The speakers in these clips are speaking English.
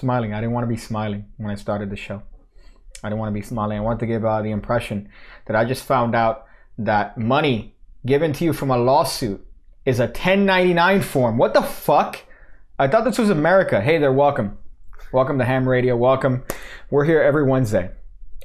smiling. I didn't want to be smiling when I started the show. I didn't want to be smiling. I wanted to give the impression that I just found out that money given to you from a lawsuit is a 1099 form. What the fuck? I thought this was America. Hey there, welcome. Welcome to Ham Radio. Welcome. We're here every Wednesday.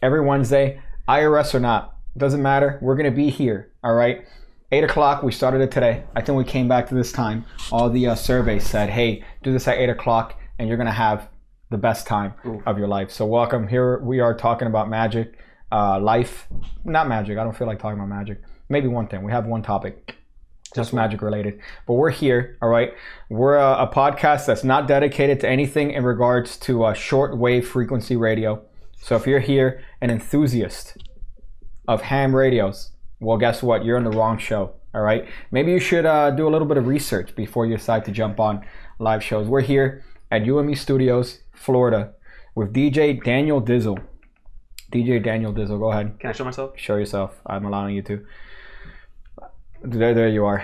Every Wednesday, IRS or not, doesn't matter. We're going to be here, all right? 8 o'clock, we started it today. I think we came back to this time. All the surveys said, hey, do this at 8 o'clock and you're going to have the best time of your life. So welcome. Here we are talking about magic, life. Not magic. I don't feel like talking about magic. Maybe one thing. We have one topic. Just magic related. But we're here, all right? We're a podcast that's not dedicated to anything in regards to short wave frequency radio. So if you're here, an enthusiast of ham radios, well, guess what? You're on the wrong show, all right? Maybe you should do a little bit of research before you decide to jump on live shows. We're here at UME Studios, Florida, with DJ Daniel Dizzle. DJ Daniel Dizzle, go ahead. Can I show myself? Show yourself. I'm allowing you to. There you are.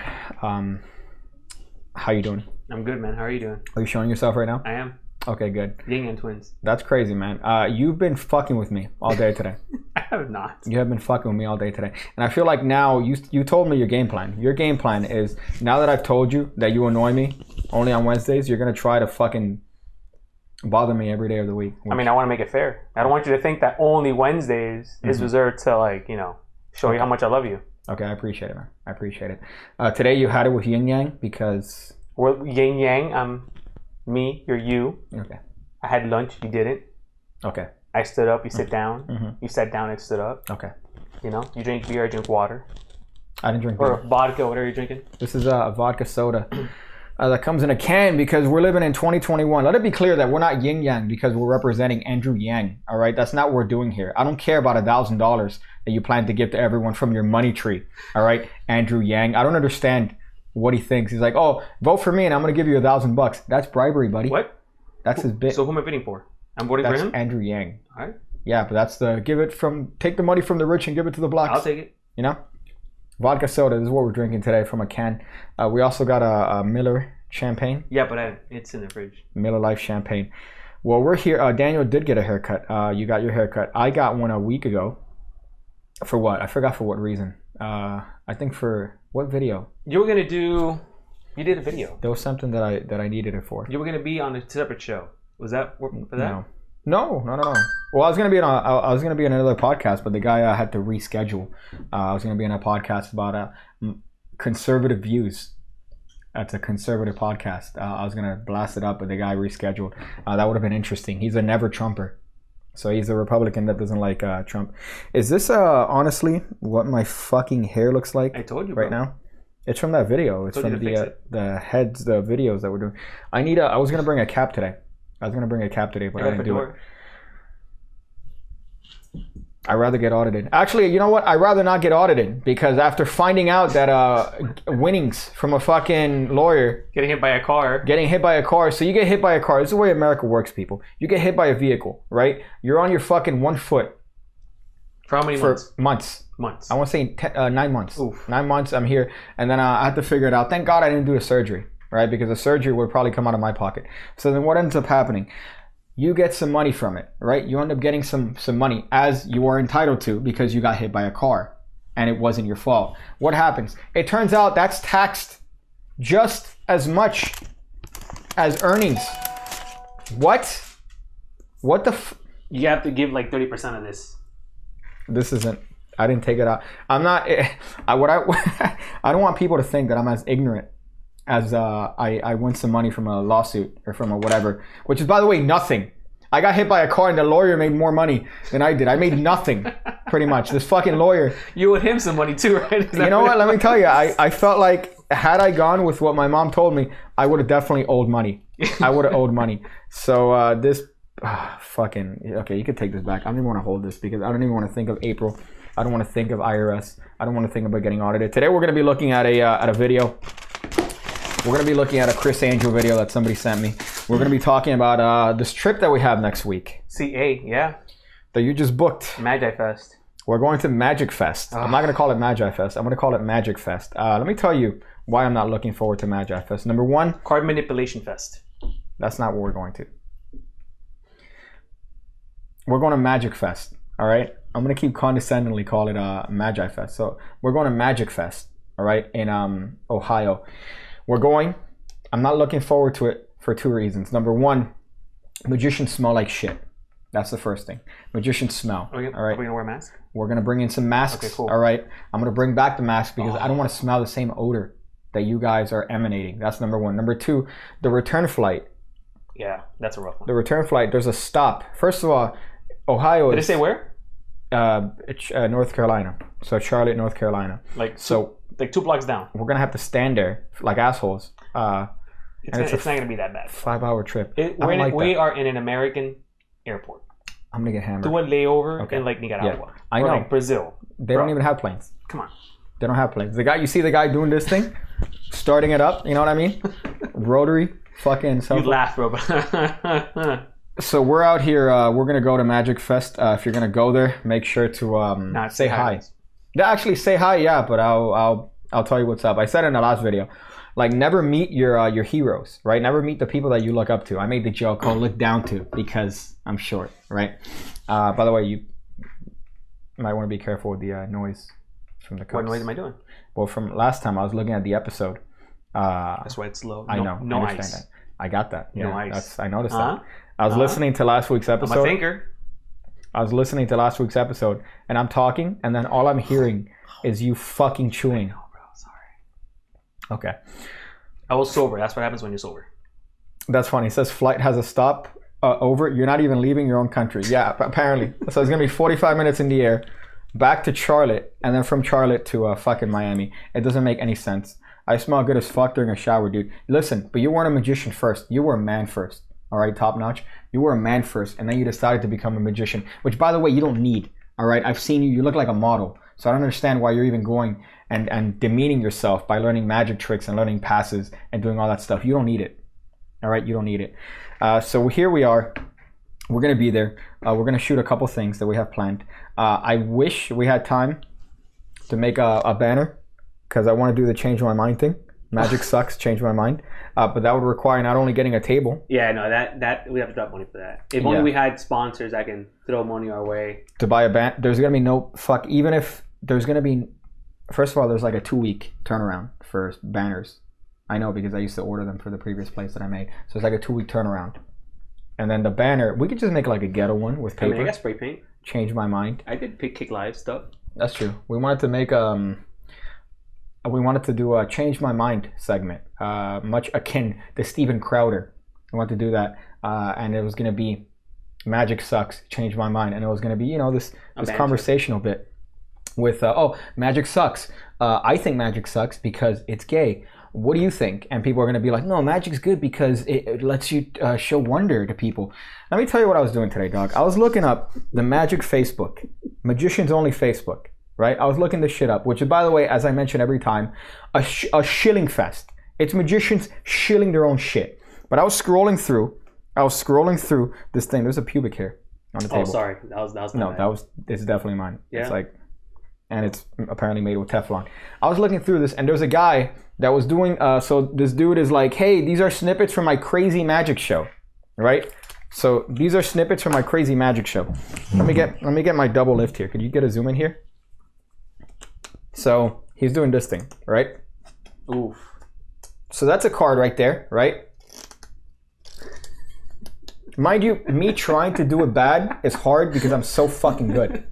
How you doing? I'm good, man. How are you doing? Are you showing yourself right now? I am. Okay, good. Ying Yang twins. That's crazy, man. You've been fucking with me all day today. I have not. You have been fucking with me all day today. And I feel like now, you told me your game plan. Your game plan is, now that I've told you that you annoy me only on Wednesdays, you're going to try to fucking bother me every day of the week. I mean, I want to make it fair. I don't want you to think that only Wednesdays is reserved to, like, you know, show you how much I love you. Okay, I appreciate it, man. I appreciate it. Today you had it with Yin Yang because... We're Yin Yang. I'm me, you're you. Okay. I had lunch, you didn't. Okay. I stood up, you sit down. You sat down and stood up. Okay. You know, you drink beer, I drink water. I didn't drink beer. Or vodka, whatever you're drinking. This is a vodka soda that comes in a can because we're living in 2021. Let it be clear that we're not yin yang because we're representing Andrew Yang. All right, that's not what we're doing here. I don't care about $1,000 that you plan to give to everyone from your money tree. All right, Andrew Yang. I don't understand what he thinks. He's like, oh, vote for me and I'm gonna give you $1,000. That's bribery, buddy. What? That's his bit. So who am I voting for? I'm voting for him? That's Andrew Yang. All right. Yeah, but that's take the money from the rich and give it to the blacks. I'll take it. You know? Vodka soda, this is what we're drinking today from a can. We also got a Miller champagne. Yeah, but it's in the fridge. Miller Lite champagne. Well, we're here. Daniel did get a haircut. You got your haircut. I got one a week ago. For what? I forgot for what reason. I think for what video? You did a video. There was something that I needed it for. You were gonna be on a separate show. Was that for that? No. Well, I was gonna be on another podcast, but the guy had to reschedule. I was gonna be on a podcast about conservative views. That's a conservative podcast. I was gonna blast it up, but the guy rescheduled. That would have been interesting. He's a never Trumper, so he's a Republican that doesn't like Trump. Is this honestly what my fucking hair looks like? I told you right now. It's from that video. It's from the videos that we're doing. I was gonna bring a cap today. But I didn't do it. I'd rather get audited. Actually, you know what? I'd rather not get audited because after finding out that winnings from a fucking lawyer... Getting hit by a car. So you get hit by a car. This is the way America works, people. You get hit by a vehicle, right? You're on your fucking 1 foot. For how many months? Months. I want to say 9 months. Oof. 9 months, I'm here. And then I had to figure it out. Thank God I didn't do the surgery, right? Because the surgery would probably come out of my pocket. So then what ends up happening? You get some money from it, right? You end up getting some money as you are entitled to because you got hit by a car and it wasn't your fault. What happens? It turns out that's taxed just as much as earnings. What? What the You have to give like 30% of this. This isn't... I didn't take it out. I'm not... I don't want people to think that I'm as ignorant as I win some money from a lawsuit or from a whatever, which is, by the way, nothing. I got hit by a car and the lawyer made more money than I did. I made nothing, pretty much. This fucking lawyer. You owed him some money too, right? You know what? Let me tell you, I felt like had I gone with what my mom told me, I would have definitely owed money. I would have owed money. So this fucking... Okay, you can take this back. I don't even want to hold this because I don't even want to think of April. I don't want to think of IRS. I don't want to think about getting audited. Today we're going to be looking at a video. We're going to be looking at a Criss Angel video that somebody sent me. We're going to be talking about this trip that we have next week. CA, yeah. That you just booked. Magi Fest. We're going to Magic Fest. I'm not going to call it Magi Fest. I'm going to call it Magic Fest. Let me tell you why I'm not looking forward to Magi Fest. Number one. Card Manipulation Fest. That's not what we're going to. we're going to Magic Fest. All right. I'm gonna keep condescendingly call it Magi Fest. So we're going to Magic Fest. All right, in Ohio. We're going. I'm not looking forward to it for 2 reasons. Number one, magicians smell like shit. That's the first thing. Magicians smell. All right. Are we gonna wear a mask? We're gonna bring in some masks. Okay, cool. All right. I'm gonna bring back the mask because I don't want to smell the same odor that you guys are emanating. That's number one. Number two, the return flight. Yeah, that's a rough one. The return flight. There's a stop. First of all, Ohio. Did it say where? North Carolina. So Charlotte, North Carolina. Like 2 blocks down. We're gonna have to stand there like assholes. It's not gonna be that bad. 5-hour trip. We are in an American airport. I'm gonna get hammered. Do a layover in like Nicaragua. Yeah, I know. Like Brazil. They don't even have planes. Come on. They don't have planes. You see the guy doing this thing, starting it up. You know what I mean? Rotary, fucking. You laugh, bro. So we're out here. We're gonna go to Magic Fest. If you're gonna go there, make sure to say hi. Yeah, actually say hi. Yeah, but I'll tell you what's up. I said in the last video, like never meet your heroes, right? Never meet the people that you look up to. I made the joke called "look down to" because I'm short, right? By the way, you might want to be careful with the noise from the cups. What noise am I doing? Well, from last time I was looking at the episode. That's why it's low. I know. No I ice. That. I got that. Yeah, no ice. I noticed that. I was listening to last week's episode. I'm a thinker. I was listening to last week's episode, and I'm talking, and then all I'm hearing is you fucking chewing. No, bro. Sorry. Okay. I was sober. That's what happens when you're sober. That's funny. It says flight has a stop over. You're not even leaving your own country. Yeah, apparently. So it's going to be 45 minutes in the air, back to Charlotte, and then from Charlotte to fucking Miami. It doesn't make any sense. I smell good as fuck during a shower, dude. Listen, but you weren't a magician first. You were a man first. All right, top notch. You were a man first, and then you decided to become a magician, which, by the way, you don't need. All right, I've seen you. You look like a model. So I don't understand why you're even going and demeaning yourself by learning magic tricks and learning passes and doing all that stuff. You don't need it. All right, you don't need it. So here we are. We're going to be there. We're going to shoot a couple things that we have planned. I wish we had time to make a banner because I want to do the change my mind thing. Magic sucks, change my mind. But that would require not only getting a table. Yeah, no, that we have to drop money for that. If only we had sponsors that can throw money our way. To buy a banner, there's going to be no fuck. Even if there's going to be, first of all, there's like a 2-week turnaround for banners. I know because I used to order them for the previous place that I made. So it's like a 2-week turnaround. And then the banner, we could just make like a ghetto one with paper. I got spray paint. Change my mind. I did Kick Live stuff. That's true. We wanted to make we wanted to do a change my mind segment, much akin to Steven Crowder. We wanted to do that, and it was going to be magic sucks, change my mind, and it was going to be this conversational bit with magic sucks. I think magic sucks because it's gay. What do you think? And people are going to be like, no, magic's good because it lets you show wonder to people. Let me tell you what I was doing today, dog. I was looking up the magic Facebook, magicians only Facebook. Right, I was looking this shit up, which is, by the way, as I mention every time, a shilling fest. It's magicians shilling their own shit. But I was scrolling through this thing. There's a pubic hair on the table. Oh, sorry, that was it's definitely mine. Yeah. It's like, and it's apparently made with Teflon. I was looking through this, and there's a guy that was doing. So this dude is like, hey, these are snippets from my crazy magic show, right? So these are snippets from my crazy magic show. Let me get my double lift here. Could you get a zoom in here? So he's doing this thing, right? Oof. So that's a card right there, right? Mind you, me trying to do it bad is hard because I'm so fucking good.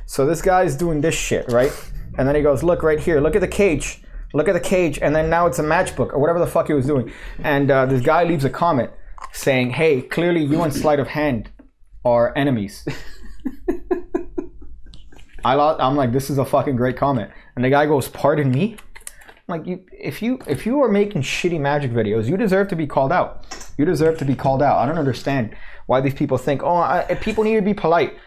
So this guy's doing this shit, right? And then he goes, look right here, look at the cage. Look at the cage. And then now it's a matchbook or whatever the fuck he was doing. And this guy leaves a comment saying, hey, clearly you and sleight of hand are enemies. I'm like, this is a fucking great comment. And the guy goes, pardon me? I'm like, if you are making shitty magic videos, you deserve to be called out. You deserve to be called out. I don't understand why these people think, people need to be polite.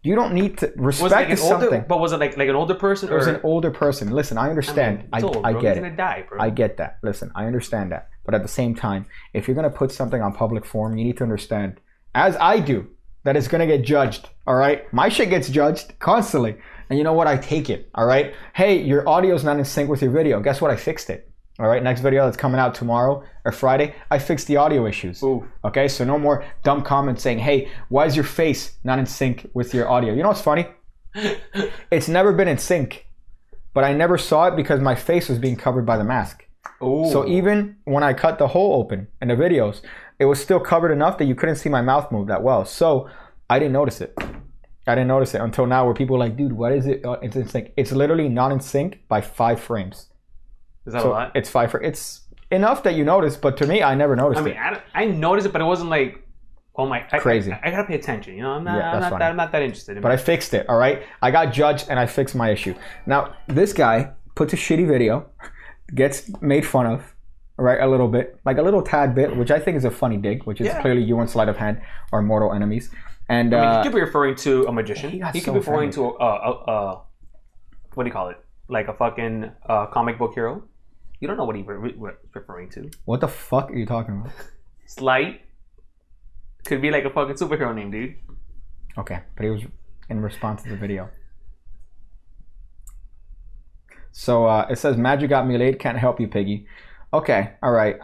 You don't need to respect something. But was it like an older person? It was an older person. Listen, I understand. I get it. He's gonna die, bro. I get that. Listen, I understand that. But at the same time, if you're gonna put something on public forum, you need to understand, as I do, that it's gonna get judged. All right, my shit gets judged constantly, and you know what? I take it. All right. Hey, your audio's not in sync with your video. Guess what? I fixed it. All right, next video that's coming out tomorrow or Friday, I fixed the audio issues. Ooh. Okay, so no more dumb comments saying, hey, why is your face not in sync with your audio? You know what's funny? It's never been in sync, but I never saw it because my face was being covered by the mask. Ooh. So even when I cut the hole open in the videos, it was still covered enough that you couldn't see my mouth move that well. So I didn't notice it. I didn't notice it until now where people are like, dude, what is it? It's in sync. It's literally not in sync by 5 frames. Is that a lot? It's 5 frames. It's enough that you notice, but to me, I never noticed it. I noticed it, but it wasn't like, oh my, crazy. I gotta pay attention. You know, I'm not that interested. But I fixed it, all right? I got judged and I fixed my issue. Now, this guy puts a shitty video, gets made fun of, right? A little bit, like a little tad bit, which I think is a funny dig, which is clearly you and Sleight of Hand are mortal enemies. And he could be referring to a magician. He could be referring to what do you call it? Like a fucking comic book hero. You don't know what he's referring to. What the fuck are you talking about? Slight. Could be like a fucking superhero name, dude. Okay, but he was in response to the video. So it says, Magic got me laid, can't help you, Piggy. Okay, all right.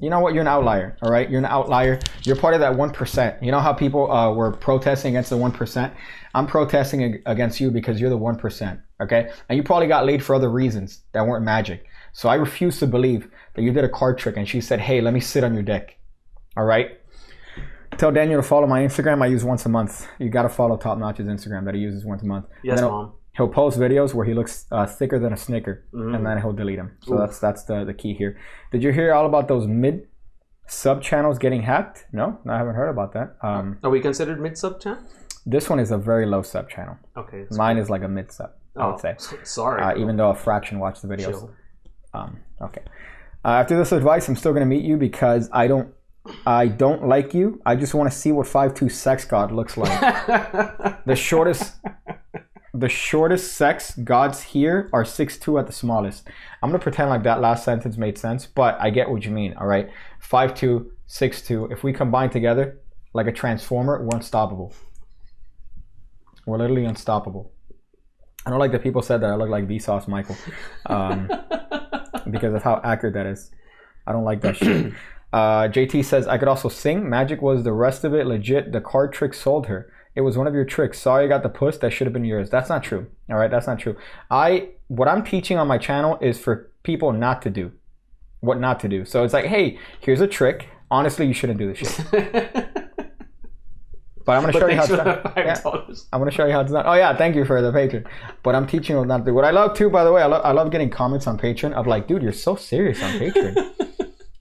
You know what? You're an outlier, all right? You're an outlier. You're part of that 1%. You know how people were protesting against the 1%? I'm protesting against you because you're the 1%, okay? And you probably got laid for other reasons that weren't magic. So I refuse to believe that you did a card trick and she said, hey, let me sit on your dick, all right? Tell Daniel to follow my Instagram. I use once a month. You got to follow Top Notch's Instagram that he uses once a month. Yes, Mom. He'll post videos where he looks thicker than a Snicker, and then he'll delete them. So that's the key here. Did you hear all about those mid sub channels getting hacked? No, I haven't heard about that. Are we considered mid sub channel? This one is a very low sub channel. Okay. Mine is like a mid sub, I would say. Sorry. Even though a fraction watch the videos. Okay. After this advice, I'm still gonna meet you because I don't like you. I just want to see what 5'2" sex god looks like. The shortest sex gods here are 6'2" at the smallest. I'm going to pretend like that last sentence made sense, but I get what you mean, all right? 5'2", 6'2". If we combine together like a transformer, we're unstoppable. We're literally unstoppable. I don't like that people said that I look like Vsauce Michael because of how accurate that is. I don't like that shit. JT says, I could also sing. Magic was the rest of it legit. The card trick sold her. It was one of your tricks. Sorry I got the puss. That should have been yours. That's not true. All right, that's not true. What I'm teaching on my channel is for people not to do. What not to do. So it's like, hey, here's a trick. Honestly, you shouldn't do this shit. But I'm going to show you how it's done. Yeah. I'm going to show you how it's done. Oh yeah, thank you for the Patreon. But I'm teaching you not to do. What I love too, by the way, I love getting comments on Patreon of like, dude, you're so serious on Patreon.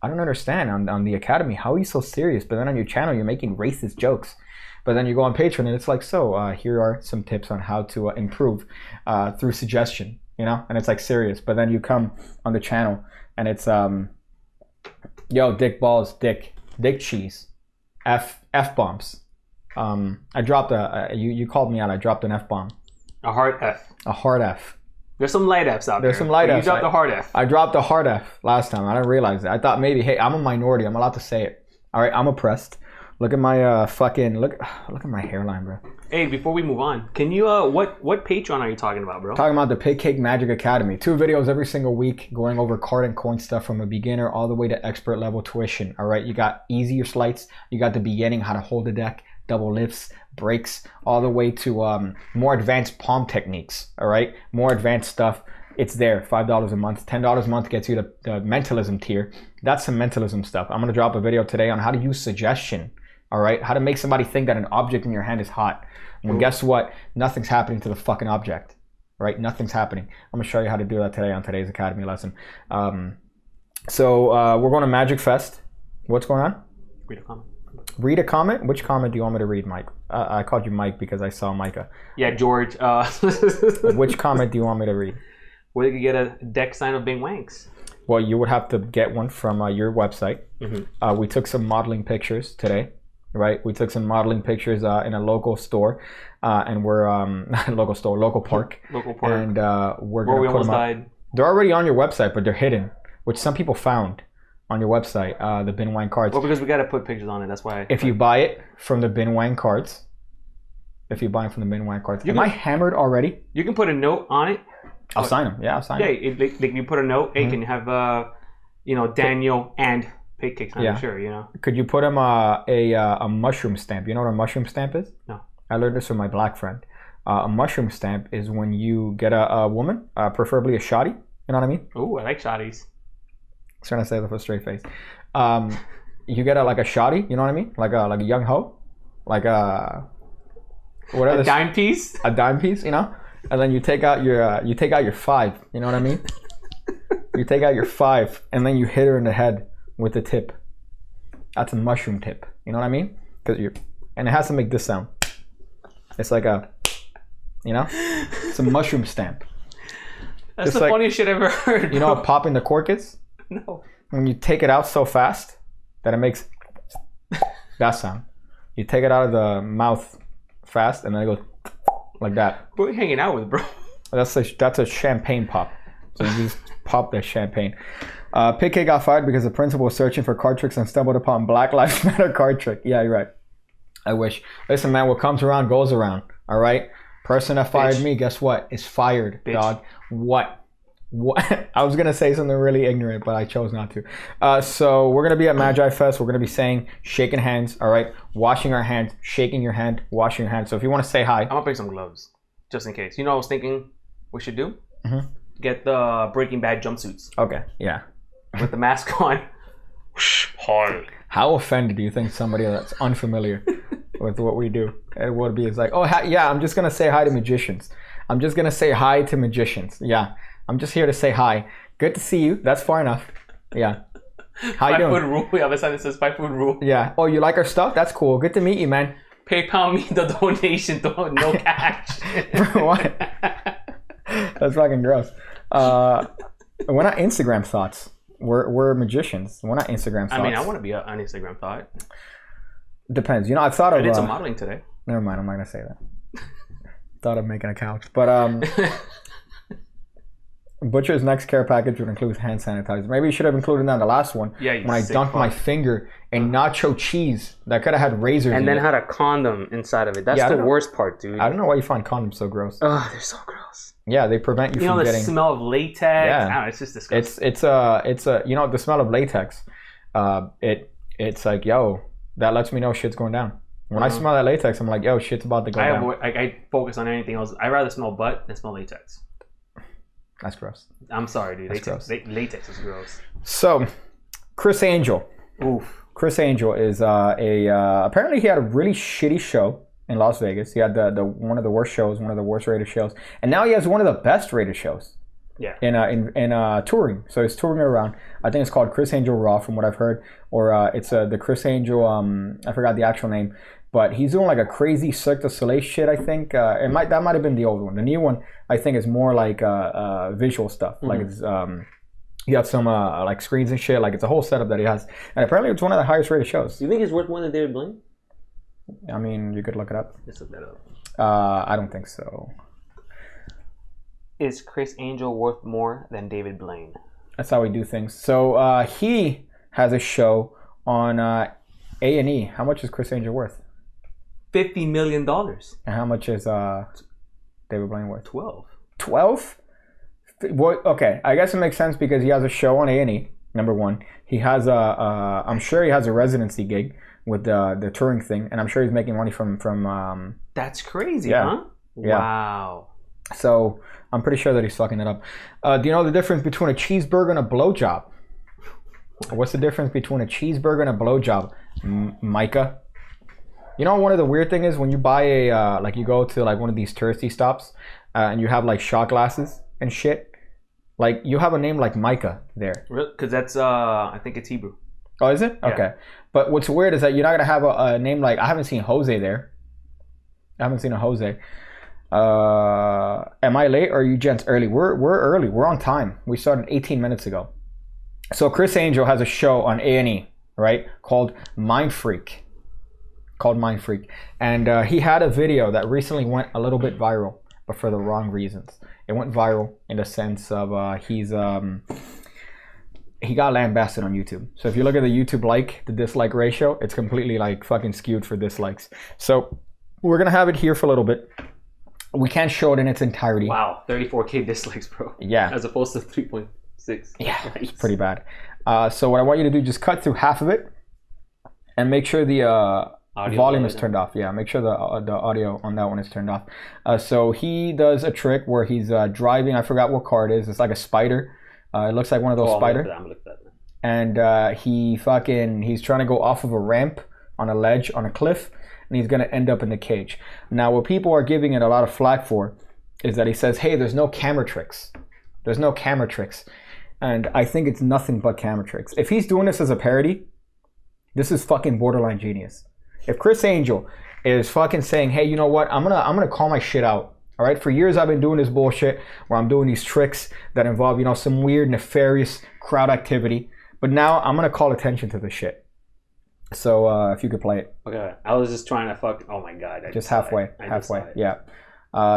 I don't understand on the Academy. How are you so serious? But then on your channel, you're making racist jokes. But then you go on Patreon and it's like, so here are some tips on how to improve through suggestion, you know? And it's like serious. But then you come on the channel and it's, yo, dick balls, dick cheese, F-bombs. I dropped you called me out. I dropped an F-bomb. A hard F. A hard F. There's some light Fs out there. There's some light Fs. You dropped the hard F. I dropped the hard F last time. I didn't realize it. I thought maybe, hey, I'm a minority. I'm allowed to say it. All right, I'm oppressed. Look at my look at my hairline, bro. Hey, before we move on, can you what Patreon are you talking about, bro? Talking about the Pig Cake Magic Academy. 2 videos every single week going over card and coin stuff from a beginner all the way to expert level tuition. All right, you got easier sleights, you got the beginning, how to hold a deck, double lifts, breaks, all the way to more advanced palm techniques. All right, more advanced stuff. It's there, $5 a month. $10 a month gets you the mentalism tier. That's some mentalism stuff. I'm gonna drop a video today on how to use suggestion. All right, how to make somebody think that an object in your hand is hot. Well, guess what? Nothing's happening to the fucking object, right? Nothing's happening. I'm gonna show you how to do that today on today's Academy lesson. So we're going to Magic Fest. What's going on? Read a comment. Read a comment? Which comment do you want me to read, Mike? I called you Mike because I saw Micah. Yeah, George. Which comment do you want me to read? Where you could get a deck sign of Bing Wanks. Well, you would have to get one from your website. We took some modeling pictures today. Right, we took some modeling pictures in a local store, and we're local park, and we're gonna put them up. They're already on your website, but they're hidden, which some people found on your website. The Bin Wang cards. Well, because we gotta put pictures on it. That's why. If you buy it from the Bin Wang cards, am I hammered already? You can put a note on it I'll sign them. Yeah, I'll sign them. Yeah, like you put a note. Hey, can you have Daniel and pig cakes? I'm sure. Could you put him a mushroom stamp? You know what a mushroom stamp is? No. I learned this from my black friend. A mushroom stamp is when you get a woman, preferably a shawty. You know what I mean? Ooh, I like shawties. I was trying to say that with a straight face. You get a shawty. You know what I mean? Like a young hoe, like a whatever. A dime piece. A dime piece. And then you take out your 5. You know what I mean? You take out your 5, and then you hit her in the head with the tip. That's a mushroom tip. You know what I mean? And it has to make this sound. It's like it's a mushroom stamp. That's the funniest shit I've ever heard. You know what popping the cork is? No. When you take it out so fast that it makes that sound. You take it out of the mouth fast, and then it goes like that. What are you hanging out with, bro? That's a champagne pop. So you just pop the champagne. Pig Cake got fired because the principal was searching for card tricks and stumbled upon Black Lives Matter card trick. Yeah, you're right. I wish. Listen, man, what comes around goes around. All right? Person that fired me, guess what? Is fired, dog. What? I was going to say something really ignorant, but I chose not to. So we're going to be at Magi Fest. We're going to be saying, shaking hands, all right? Washing our hands, shaking your hand, washing your hands. So if you want to say hi. I'm going to bring some gloves, just in case. You know what I was thinking we should do? Mm-hmm. Get the Breaking Bad jumpsuits. Okay, yeah. With the mask on. Hi. How offended do you think somebody that's unfamiliar with what we do it would be? It's like, oh, yeah, I'm just going to say hi to magicians. I'm just going to say hi to magicians. Yeah. I'm just here to say hi. Good to see you. That's far enough. Yeah. How you doing? 5 foot rule. We have a sign that says 5 foot rule. Yeah. Oh, you like our stuff? That's cool. Good to meet you, man. PayPal me the donation. No cash. What? That's fucking gross. We're not Instagram thoughts. We're magicians. We're not Instagram thoughts. I mean, I want to be an Instagram thought. Depends. I thought of... I did some modeling today. Never mind. I'm not going to say that. Thought of making a couch. But... Butcher's next care package would include hand sanitizer. Maybe you should have included that in the last one. Yeah, when I dunked my finger in nacho cheese that could have had razors and in then it. had a condom inside of it. That's the worst part, dude. I don't know why you find condoms so gross. Oh, they're so gross. Yeah, they prevent you from getting... the smell of latex. Yeah, it's just disgusting. It's the smell of latex. It's like, yo, that lets me know shit's going down. When I smell that latex, I'm like, yo, shit's about to go down. I focus on anything else. I rather smell butt than smell latex. That's gross. I'm sorry, dude. That's gross. Latex is gross. So, Criss Angel. Oof. Criss Angel is apparently he had a really shitty show in Las Vegas. He had the one of the worst shows, one of the worst rated shows, and now he has one of the best rated shows. Yeah. In touring. So he's touring around. I think it's called Criss Angel Raw, from what I've heard, or it's the Criss Angel. I forgot the actual name. But he's doing like a crazy Cirque du Soleil shit, I think. That might have been the old one. The new one, I think, is more like visual stuff. Mm-hmm. Like it's you have some like screens and shit. Like it's a whole setup that he has. And apparently it's one of the highest rated shows. You think it's worth more than David Blaine? I mean, you could look it up. Let's look that up. I don't think so. Is Criss Angel worth more than David Blaine? That's how we do things. So he has a show on A&E. How much is Criss Angel worth? $50 million. And how much is David Blaine worth? 12. 12? Well, okay, I guess it makes sense because he has a show on A&E. Number one, he has I'm sure he has a residency gig with the touring thing, and I'm sure he's making money from. That's crazy, huh? Yeah. Wow. So I'm pretty sure that he's fucking it up. Do you know the difference between a cheeseburger and a blowjob? What's the difference between a cheeseburger and a blowjob, Micah? You know, one of the weird thing is when you buy you go to like one of these touristy stops and you have like shot glasses and shit, like you have a name like Micah there. Really? Because that's, I think it's Hebrew. Oh, is it? Yeah. Okay. But what's weird is that you're not going to have a name like, I haven't seen Jose there. I haven't seen a Jose. Am I late or are you gents early? We're early. We're on time. We started 18 minutes ago. So Criss Angel has a show on A&E, right? Called Mind Freak. And he had a video that recently went a little bit viral, but for the wrong reasons. It went viral in the sense of he got lambasted on YouTube. So if you look at the YouTube the dislike ratio, it's completely like fucking skewed for dislikes. So we're gonna have it here for a little bit. we can't show it in its entirety. Wow, 34K dislikes, bro. Yeah. As opposed to 3.6. Yeah, it's pretty bad. So what I want you to do, just cut through half of it and make sure the volume is turned off. Yeah, make sure the audio on that one is turned off. So he does a trick where he's driving. I forgot what car it is. It's like a spider. It looks like one of those spider. I'm gonna look at that. And he's trying to go off of a ramp on a ledge on a cliff, and he's gonna end up in the cage. Now, what people are giving it a lot of flack for is that he says, "Hey, there's no camera tricks. There's no camera tricks," and I think it's nothing but camera tricks. If he's doing this as a parody, this is fucking borderline genius. If Criss Angel is fucking saying, "Hey, you know what? I'm gonna call my shit out." All right, for years I've been doing this bullshit where I'm doing these tricks that involve, you know, some weird nefarious crowd activity. But now I'm gonna call attention to this shit. So if you could play it. Okay, I was just trying to fuck. Oh my god! Just halfway. Yeah.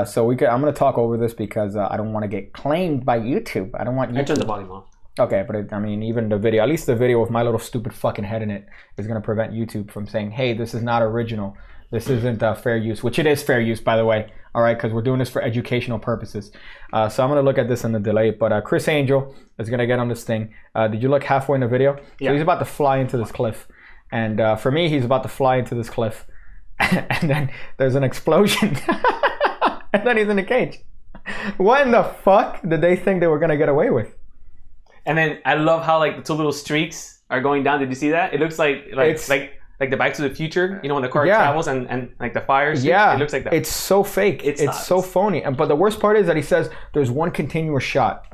So I'm gonna talk over this because I don't want to get claimed by YouTube. I don't want YouTube. I turned the volume off. Okay, but even the video, at least the video with my little stupid fucking head in it, is gonna prevent YouTube from saying, "Hey, this is not original. This isn't fair use," which it is fair use, by the way. All right, because we're doing this for educational purposes. So I'm gonna look at this in the delay. But Criss Angel is gonna get on this thing. Did you look halfway in the video? Yeah. So he's about to fly into this cliff, and for me, he's about to fly into this cliff, and then there's an explosion, and then he's in a cage. What in the fuck did they think they were gonna get away with? And then I love how like the two little streaks are going down. Did you see that? It looks like the Back to the Future. You know, when the car travels and like the fire. Yeah, it looks like that. It's so fake. It's so phony. But the worst part is that he says there's one continuous shot.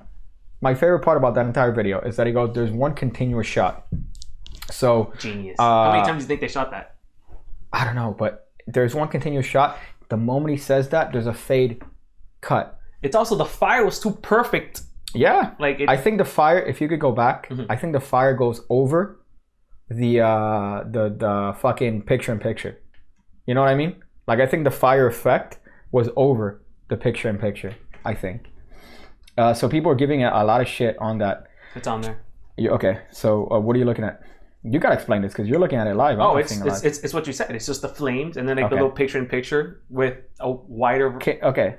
My favorite part about that entire video is that he goes, "There's one continuous shot." So genius. How many times do you think they shot that? I don't know, but there's one continuous shot. The moment he says that, there's a fade cut. It's also the fire was too perfect. Yeah, like I think the fire. If you could go back, I think the fire goes over the fucking picture-in-picture. You know what I mean? Like I think the fire effect was over the picture-in-picture. I think. So people are giving it a lot of shit on that. It's on there. Okay, so what are you looking at? You gotta explain this because you're looking at it live. It's what you said. It's just the flames and then like the little picture-in-picture with a wider. Okay.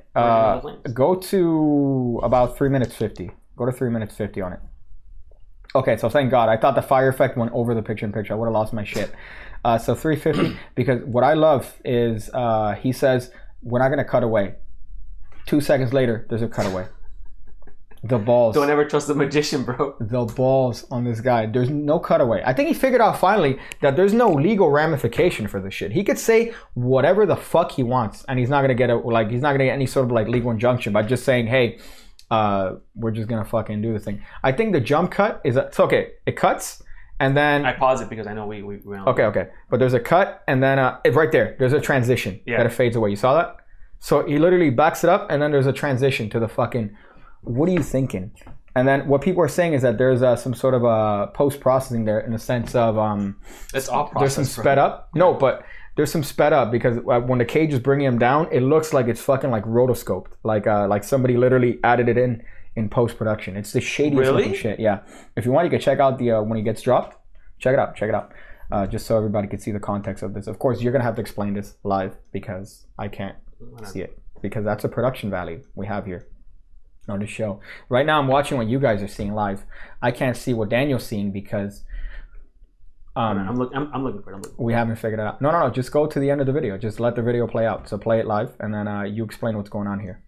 Go to about 3 minutes 50. Go to 3 minutes 50 on it. Okay, so thank God. I thought the fire effect went over the picture-in-picture. I would have lost my shit. So 350, because what I love is he says, "We're not gonna cut away." 2 seconds later, there's a cutaway. The balls. Don't ever trust the magician, bro. The balls on this guy. There's no cutaway. I think he figured out finally that there's no legal ramification for this shit. He could say whatever the fuck he wants, and he's not gonna get he's not gonna get any sort of like legal injunction by just saying, "Hey, we're just gonna fucking do the thing." I think the jump cut is it's okay. It cuts, and then I pause it because I know we okay. But there's a cut, and then right there, there's a transition that it fades away. You saw that? So he literally backs it up, and then there's a transition to the fucking. What are you thinking? And then what people are saying is that there's some sort of post-processing there in the sense of it's all processed. There's some sped up. No, but there's some sped up because when the cage is bringing him down, it looks like it's fucking like rotoscoped, like somebody literally added it in post-production. It's the shadiest looking shit. Yeah. If you want, you can check out the when he gets dropped. Check it out. Just so everybody can see the context of this. Of course, you're gonna have to explain this live because I can't see it because that's a production value we have here on the show. Right now I'm watching what you guys are seeing live. I can't see what Daniel's seeing because I'm looking for it. We haven't figured it out. No, just go to the end of the video. Just let the video play out. So play it live and then you explain what's going on here.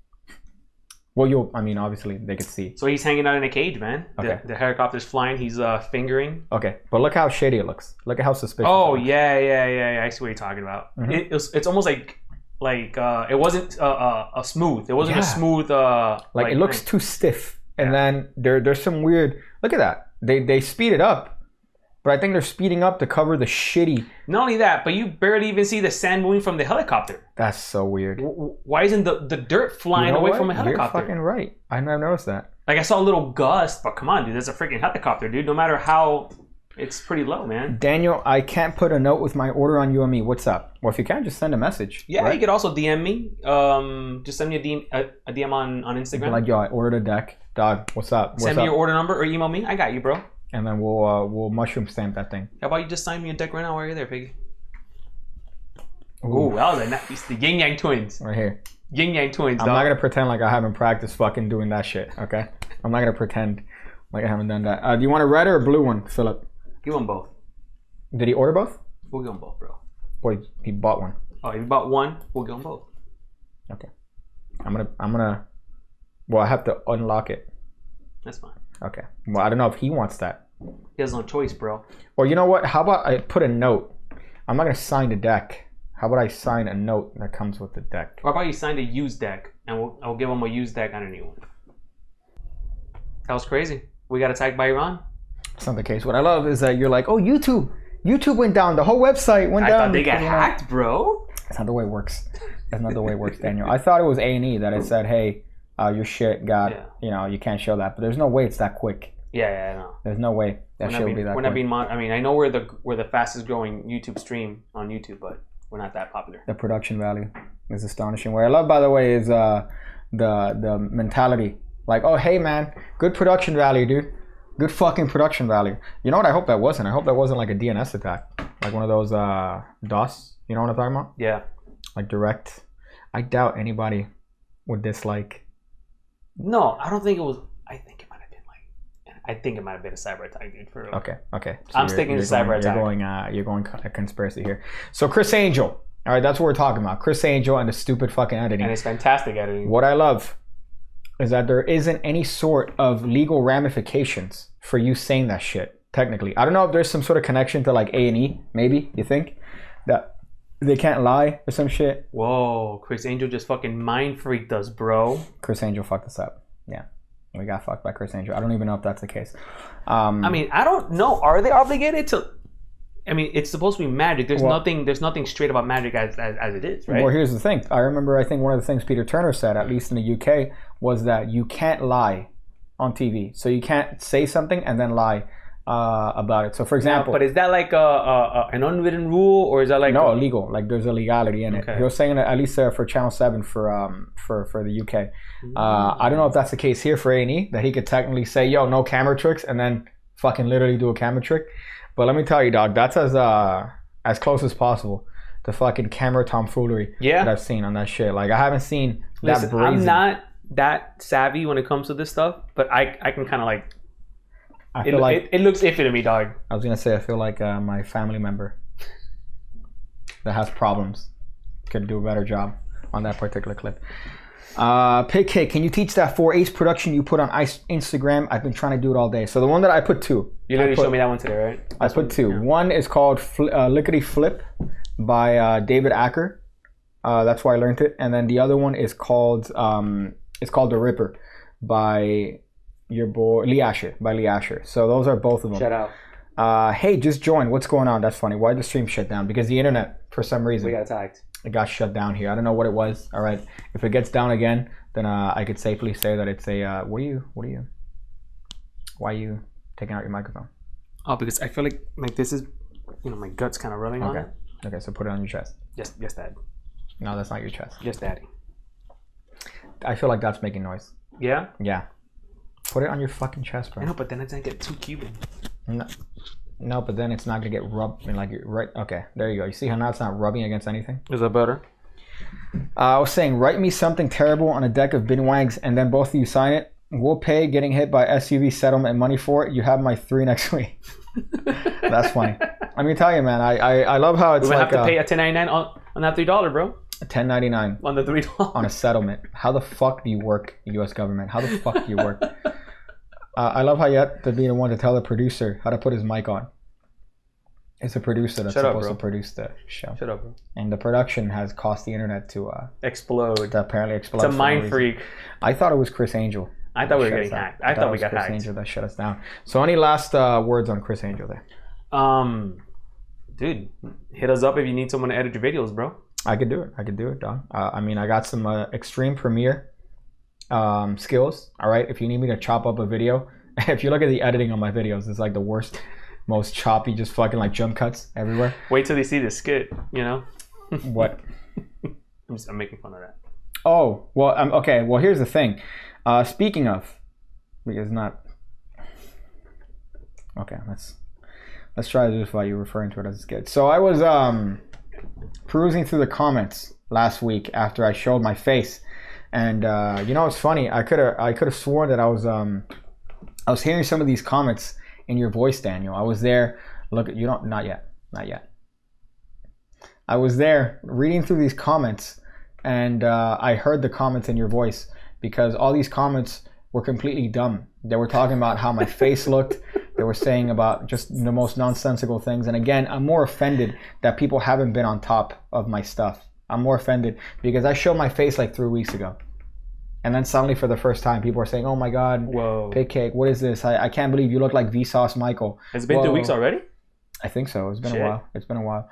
Well, obviously they could see. So he's hanging out in a cage, man. Okay. The helicopter's flying. He's fingering. Okay, but look how shady it looks. Look at how suspicious. Oh yeah. I see what you're talking about. Mm-hmm. It's almost like it wasn't a smooth. It wasn't a smooth. It looks too stiff. And then there's some weird. Look at that. They speed it up. But I think they're speeding up to cover the shitty. Not only that, but you barely even see the sand moving from the helicopter. That's so weird. Why isn't the dirt flying away from a helicopter? You're fucking right. I never noticed that. Like I saw a little gust, but come on, dude, that's a freaking helicopter, dude. No matter how, it's pretty low, man. Daniel, I can't put a note with my order on UME. What's up? Well, if you can, just send a message. Yeah, right? You could also DM me. Just send me a DM on Instagram. Like, yo, I ordered a deck. Dog, what's up? Send me your order number or email me. I got you, bro. And then we'll mushroom stamp that thing. How about you just sign me a deck right now while you're there, Piggy? Ooh, that was a nice. The Yin Yang twins. Right here. Yin Yang twins, I'm not gonna pretend like I haven't practiced fucking doing that shit, okay? I'm not gonna pretend like I haven't done that. Do you want a red or a blue one, Philip? Give them both. Did he order both? We'll give them both, bro. Boy, he bought one. Oh, he bought one. We'll give them both. Okay. I'm gonna. Well, I have to unlock it. That's fine. Okay. Well, I don't know if he wants that. He has no choice, bro. Or you know what? How about I put a note? I'm not gonna sign the deck. How about I sign a note that comes with the deck? Or how about you sign a used deck, and I'll give him a used deck and a new one. That was crazy. We got attacked by Iran. That's not the case. What I love is that you're like, oh, YouTube went down. The whole website went down. I thought they got hacked, bro. That's not the way it works. That's not the way it works, Daniel. I thought it was A&E that it said, hey, your shit got, you can't show that. But there's no way it's that quick. Yeah, I know. There's no way that shit will be that quick. We're not being I mean, I know we're the fastest growing YouTube stream on YouTube, but we're not that popular. The production value is astonishing. What I love, by the way, is the mentality. Like, oh, hey, man, good production value, dude. Good fucking production value. You know what I hope that wasn't? I hope that wasn't like a DNS attack. Like one of those DOS. You know what I'm talking about? Yeah. Like direct. I doubt anybody would dislike. No, I don't think it was. I think it might have been a cyber attack, dude. For real. Okay. So I'm sticking to cyber attack. You're going a conspiracy here. So Criss Angel. All right, that's what we're talking about. Criss Angel and the stupid fucking editing. And it's fantastic editing. What I love is that there isn't any sort of legal ramifications for you saying that shit. Technically, I don't know if there's some sort of connection to like A&E. Maybe you think that they can't lie or some shit. Whoa, Criss Angel just fucking mind freaked us, bro. Criss Angel fucked us up. Yeah, we got fucked by Criss Angel. I don't even know if that's the case. I mean, I don't know. Are they obligated to? I mean, it's supposed to be magic. There's nothing straight about magic as it is, right? Well, here's the thing. I remember. I think one of the things Peter Turner said, at least in the UK, was that you can't lie on TV. So you can't say something and then lie about it. So, for example, but is that like an unwritten rule, or is that like illegal? Like there's a legality in it. He was saying that at least for Channel 7 for the UK. I don't know if that's the case here for A&E, that he could technically say, "Yo, no camera tricks," and then fucking literally do a camera trick. But let me tell you, dog, that's as close as possible to fucking camera tomfoolery that I've seen on that shit. Like I haven't seen that brazen. I'm not that savvy when it comes to this stuff, but I can kind of like. I feel like it looks iffy to me, dog. I was gonna say I feel like my family member that has problems could do a better job on that particular clip. PK, can you teach that 4H production you put on Instagram? I've been trying to do it all day. So the one that I put two. You literally showed me that one today, right? I put two. Yeah. One is called Lickety Flip by David Acker. That's why I learned it. And then the other one is called The Ripper by your boy Lee Asher. So those are both of them. Shout out. Hey, just joined. What's going on? That's funny. Why did the stream shut down? Because the internet, for some reason, we got attacked. It got shut down here. I don't know what it was. All right. If it gets down again, then I could safely say that it's a. Why are you taking out your microphone? Oh, because I feel like this is, my gut's kind of rubbing on it. Okay, so put it on your chest. Yes, Dad. No, that's not your chest. Yes, Daddy. I feel like that's making noise. Yeah? Yeah. Put it on your fucking chest, bro. I know, but then it's gonna get too Cuban. No, but then it's not gonna get rubbed. Right? Okay, there you go. You see how now it's not rubbing against anything? Is that better? I was saying, write me something terrible on a deck of binwags, and then both of you sign it. We'll pay getting hit by SUV settlement money for it. You have my 3 next week. That's funny. I mean, tell you, man, I love how it's we have to pay a $10.99 on that $3, bro. $10.99 on the $3 on a settlement. How the fuck do you work, U.S. government? How the fuck do you work? I love how you have to be the one to tell the producer how to put his mic on. It's a producer that's supposed to produce the show. Shut up, bro. And the production has cost the internet to explode. To apparently explode. It's a mind freak. I thought it was Criss Angel. I thought we were getting hacked. I thought we got hacked. Criss Angel that shut us down. So any last words on Criss Angel there? Dude, hit us up if you need someone to edit your videos, bro. I could do it, dog. I mean, I got some extreme Premiere skills. All right, if you need me to chop up a video, if you look at the editing on my videos, it's like the worst, most choppy, just fucking like jump cuts everywhere. Wait till they see the skit, What? I'm making fun of that. Oh, well, okay. Well, here's the thing. Speaking of, because not. Okay, let's try to do this while you're referring to it as a skit. So I was perusing through the comments last week after I showed my face, and you know, it's funny. I could have sworn that I was hearing some of these comments in your voice, Daniel. I was there. Look, you don't. Not yet. I was there reading through these comments, and I heard the comments in your voice because all these comments were completely dumb. They were talking about how my face looked. They were saying about just the most nonsensical things. And again, I'm more offended that people haven't been on top of my stuff. I'm more offended because I showed my face like 3 weeks ago. And then suddenly for the first time, people are saying, oh my God, whoa, Pig Cake, what is this? I can't believe you look like Vsauce Michael. Has it been 2 weeks already? I think so. It's been a while. It's been a while.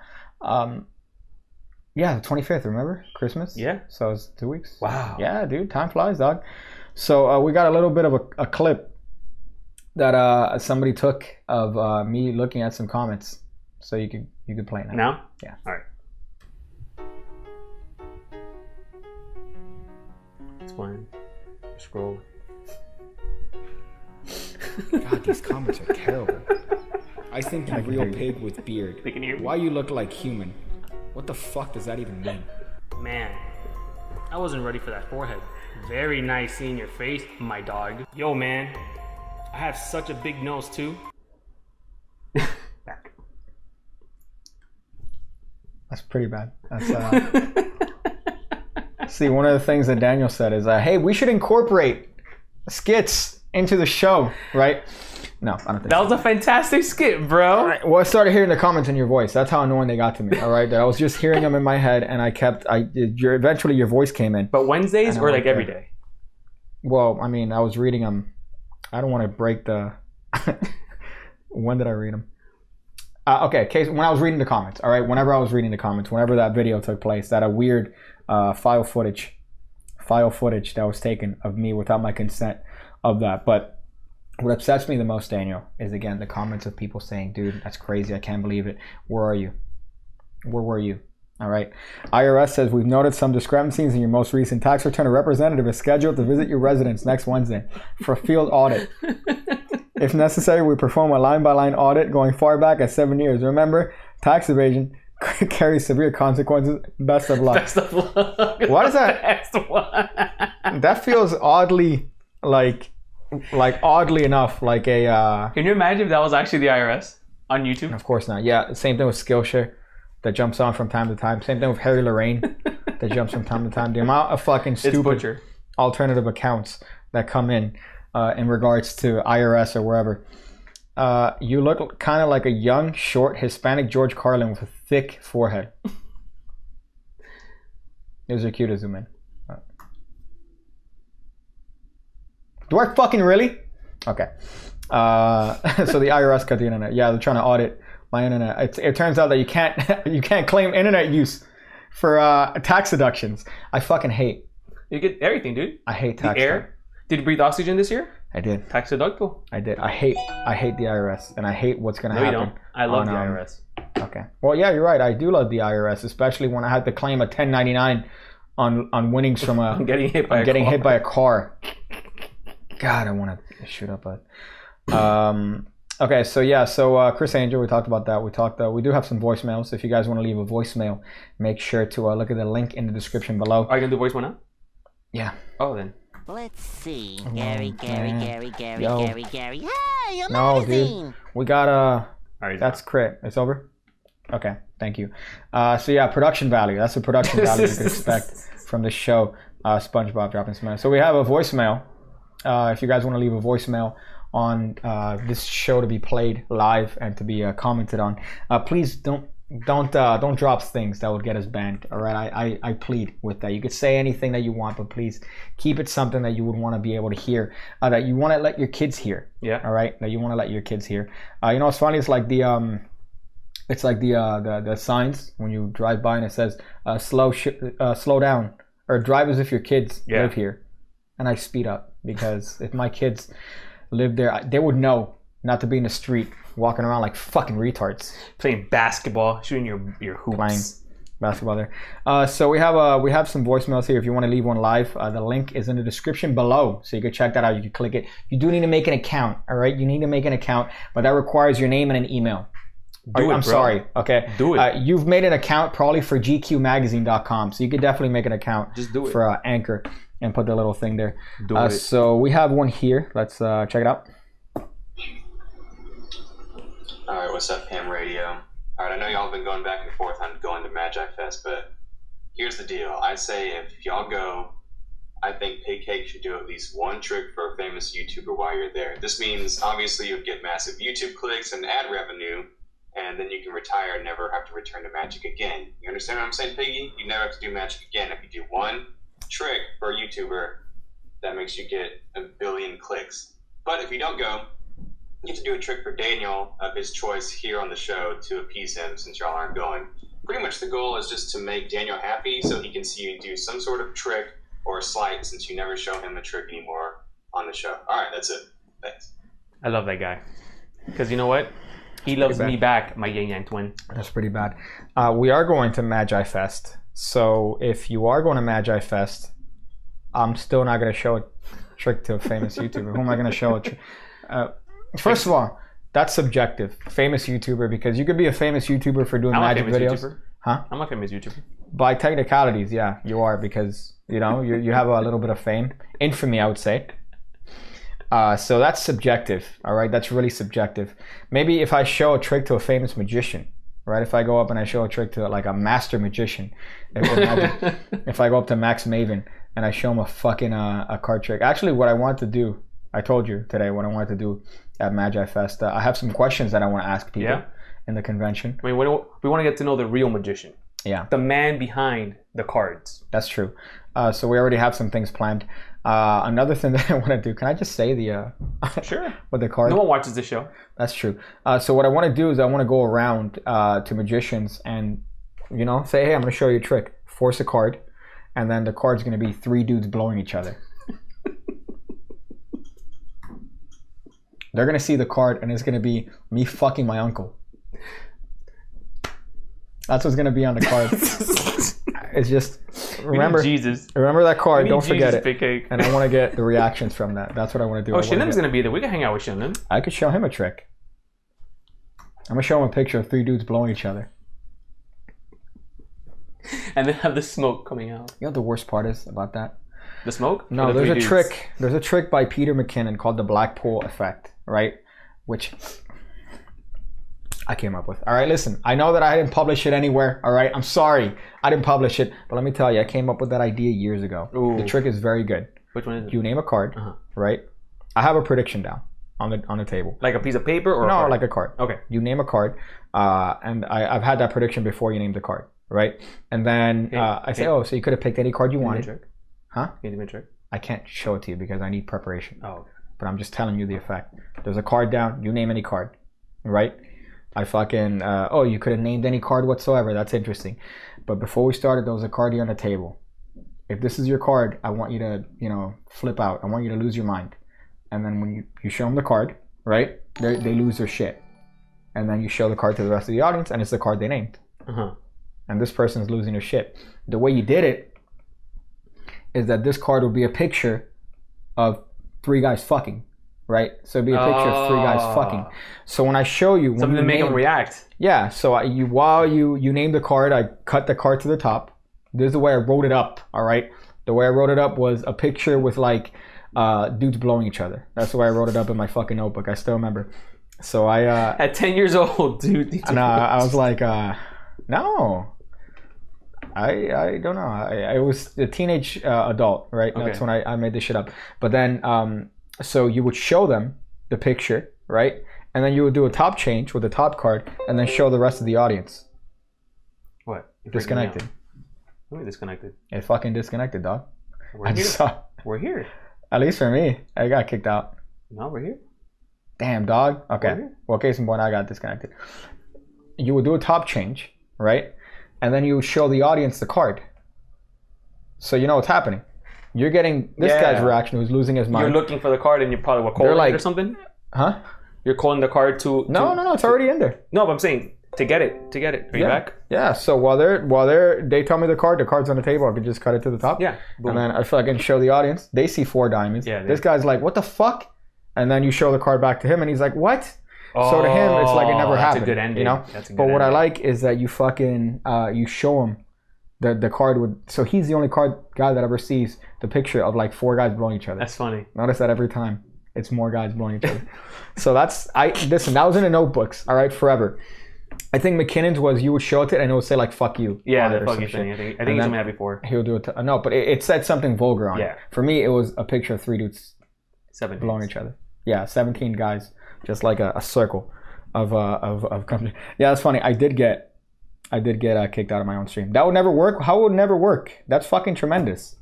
Yeah, the 25th, remember? Christmas? Yeah. So it's 2 weeks. Wow. Yeah, dude, time flies, dog. So we got a little bit of a clip that somebody took of me looking at some comments. So you could play it now. Now? Yeah. All right. It's fine. Scroll. God, these comments are terrible. I think you're a real pig with beard. They can hear me. Why you look like human? What the fuck does that even mean? Man, I wasn't ready for that forehead. Very nice seeing your face, my dog. Yo, man, I have such a big nose too. Back. That's pretty bad. That's see, one of the things that Daniel said is, hey, we should incorporate skits into the show, right? No, I don't think that was a fantastic skit, bro. All right. Well, I started hearing the comments in your voice. That's how annoying they got to me. All right, that I was just hearing them in my head, and eventually your voice came in. But Wednesdays or like every day? Well, I mean, I was reading them. I don't want to break the. When did I read them? Okay, when I was reading the comments. All right, whenever I was reading the comments, whenever that video took place, that a weird file footage that was taken of me without my consent of that, but. What upsets me the most, Daniel, is again the comments of people saying, dude, that's crazy. I can't believe it. Where are you? Where were you? All right. IRS says, we've noted some discrepancies in your most recent tax return. A representative is scheduled to visit your residence next Wednesday for a field audit. If necessary, we perform a line-by-line audit going far back as 7 years. Remember, tax evasion carries severe consequences. Best of luck. Best of luck. What is that? Best of luck. That feels oddly like oddly enough, like a... Can you imagine if that was actually the IRS on YouTube? Of course not. Yeah, same thing with Skillshare that jumps on from time to time. Same thing with Harry Lorraine that jumps from time to time. The amount of fucking stupid alternative accounts that come in regards to IRS or wherever. You look kind of like a young, short, Hispanic George Carlin with a thick forehead. Those are cute to zoom in. Do I fucking really? Okay. So the IRS cut the internet. Yeah, they're trying to audit my internet. It turns out that you can't claim internet use for tax deductions. I fucking hate. You get everything, dude. I hate tax. The air. Did you breathe oxygen this year? I did. Tax deductible. I did. I hate the IRS, and I hate what's gonna happen. No, you don't. I love the IRS. Okay. Well, yeah, you're right. I do love the IRS, especially when I had to claim a 1099 on winnings from a getting hit by a car. God, I want to shoot up a. Okay, so yeah, Criss Angel, we talked about that. We do have some voicemails. If you guys want to leave a voicemail, make sure to look at the link in the description below. Are you gonna do voicemail now? Yeah. Oh, then. Let's see. Gary. Hey, amazing. No, dude. We got Right, that's crit. It's over. Okay, thank you. So yeah, production value. That's the production value you could expect from this show. SpongeBob dropping some. So we have a voicemail. If you guys want to leave a voicemail on this show to be played live and to be commented on, please don't drop things that would get us banned. All right, I plead with that. You could say anything that you want, but please keep it something that you would want to be able to hear, that you want to let your kids hear. Yeah. All right, that you want to let your kids hear. You know what's funny? It's like the signs when you drive by and it says slow down, or drive as if your kids live here, and I speed up. Because if my kids lived there, they would know not to be in the street walking around like fucking retards. Playing basketball, shooting your hoops. Playing basketball there. So we have some voicemails here. If you want to leave one live, the link is in the description below. So you can check that out. You can click it. You do need to make an account. All right, you need to make an account, but that requires your name and an email. I'm sorry. Okay. Do it. You've made an account probably for gqmagazine.com, so you could definitely make an account. Just do it. For Anchor and put the little thing there. Do it. So we have one here. Let's check it out. All right, what's up, Ham Radio? All right, I know y'all have been going back and forth on going to Magi Fest, but here's the deal. I'd say if y'all go, I think Pig Cake should do at least one trick for a famous YouTuber while you're there. This means, obviously, you'll get massive YouTube clicks and ad revenue, and then you can retire and never have to return to magic again. You understand what I'm saying, Piggy? You never have to do magic again. If you do one trick for a YouTuber, that makes you get 1 billion clicks. But if you don't go, you have to do a trick for Daniel of his choice here on the show to appease him since y'all aren't going. Pretty much the goal is just to make Daniel happy so he can see you do some sort of trick or a slight since you never show him a trick anymore on the show. All right, that's it. Thanks. I love that guy. Because you know what? He loves me back, my Yin Yang twin. That's pretty bad. We are going to Magi Fest. So if you are going to Magi Fest, I'm still not going to show a trick to a famous YouTuber. Who am I going to show a trick? First of all, that's subjective. Famous YouTuber, because you could be a famous YouTuber for doing magic videos. YouTuber. Huh? I'm a famous YouTuber. By technicalities, yeah, you are, because you know you have a little bit of fame, infamy, I would say. So that's subjective. All right, that's really subjective. Maybe if I show a trick to a famous magician, right? If I go up and I show a trick to like a master magician, if I go up to Max Maven and I show him a fucking a card trick. Actually, what I want to do, I told you today what I wanted to do at Magi Fest. I have some questions that I want to ask people in the convention. I mean, we want to get to know the real magician. Yeah. The man behind the cards. That's true. So we already have some things planned. Another thing that I want to do, can I just say the... Sure. With the card? No one watches this show. That's true. So what I want to do is I want to go around to magicians and, you know, say, hey, I'm going to show you a trick. Force a card. And then the card's going to be 3 dudes blowing each other. They're going to see the card and it's going to be me fucking my uncle. That's what's going to be on the card. It's just, remember that card, don't forget it. And I want to get the reactions from that. That's what I want to do. Oh, Shinlim's going to be there. We can hang out with Shinlim. I could show him a trick. I'm going to show him a picture of 3 dudes blowing each other. And then have the smoke coming out. You know what the worst part is about that? The smoke? No, there's a trick. There's a trick by Peter McKinnon called the Blackpool effect, right? Which I came up with. All right, listen. I know that I didn't publish it anywhere. All right, I'm sorry. I didn't publish it. But let me tell you, I came up with that idea years ago. Ooh. The trick is very good. Which one is it? You name a card, right? I have a prediction down on the table. Like a piece of paper or no, like a card. Okay. You name a card, and I've had that prediction before you named the card, right? And then I say, oh, so you could have picked any card you wanted. Trick? Huh? Can you do me a trick? I can't show it to you because I need preparation. Oh, okay. But I'm just telling you the effect. There's a card down. You name any card, right? I fucking, oh, you could have named any card whatsoever. That's interesting. But before we started, there was a card here on the table. If this is your card, I want you to, you know, flip out. I want you to lose your mind. And then when you show them the card, right, they lose their shit. And then you show the card to the rest of the audience, and it's the card they named. And this person's losing their shit. The way you did it is that this card would be a picture of 3 guys fucking. Right, so it'd be a picture of 3 guys fucking. So when I show you, something to make them react. Yeah. So while you name the card, I cut the card to the top. This is the way I wrote it up. All right. The way I wrote it up was a picture with like dudes blowing each other. That's the way I wrote it up in my fucking notebook. I still remember. So I at 10 years old, dude. And I was like, no. I don't know. I was a teenage adult, right? Okay. That's when I made this shit up. But then. So you would show them the picture, right? And then you would do a top change with the top card and then show the rest of the audience. What? Disconnected. What disconnected? It fucking disconnected, dog. We're here. At least for me. I got kicked out. No, we're here. Damn, dog. Okay. Well, case in point, I got disconnected. You would do a top change, right? And then you would show the audience the card. So you know what's happening. You're getting this guy's reaction who's losing his mind. You're looking for the card and you're probably calling it or something? Huh? You're calling the card to... No, it's already in there. No, but I'm saying to get it. Are you back? Yeah, so while they tell me the card's on the table, I can just cut it to the top. Yeah. Boom. And then I fucking show the audience. They see 4 diamonds. Yeah. This guy's like, what the fuck? And then you show the card back to him and he's like, what? So to him, it's like it never happened. That's a good ending. You know. That's a good but what I ending. like is that you fucking you show him the card with. So he's the only guy that ever sees the picture of like 4 guys blowing each other. That's funny. Notice that every time it's more guys blowing each other. So listen. That was in the notebooks. All right, forever. I think McKinnon's was you would show it and it would say like "fuck you." Yeah, the fuck you thing. I think he's done that before. He'll do it. No, but it said something vulgar on it. Yeah. For me, it was a picture of 3 dudes 17 blowing each other. Yeah, 17 guys, just like a circle of company. Yeah, that's funny. I did get kicked out of my own stream. That would never work. How would it never work? That's fucking tremendous.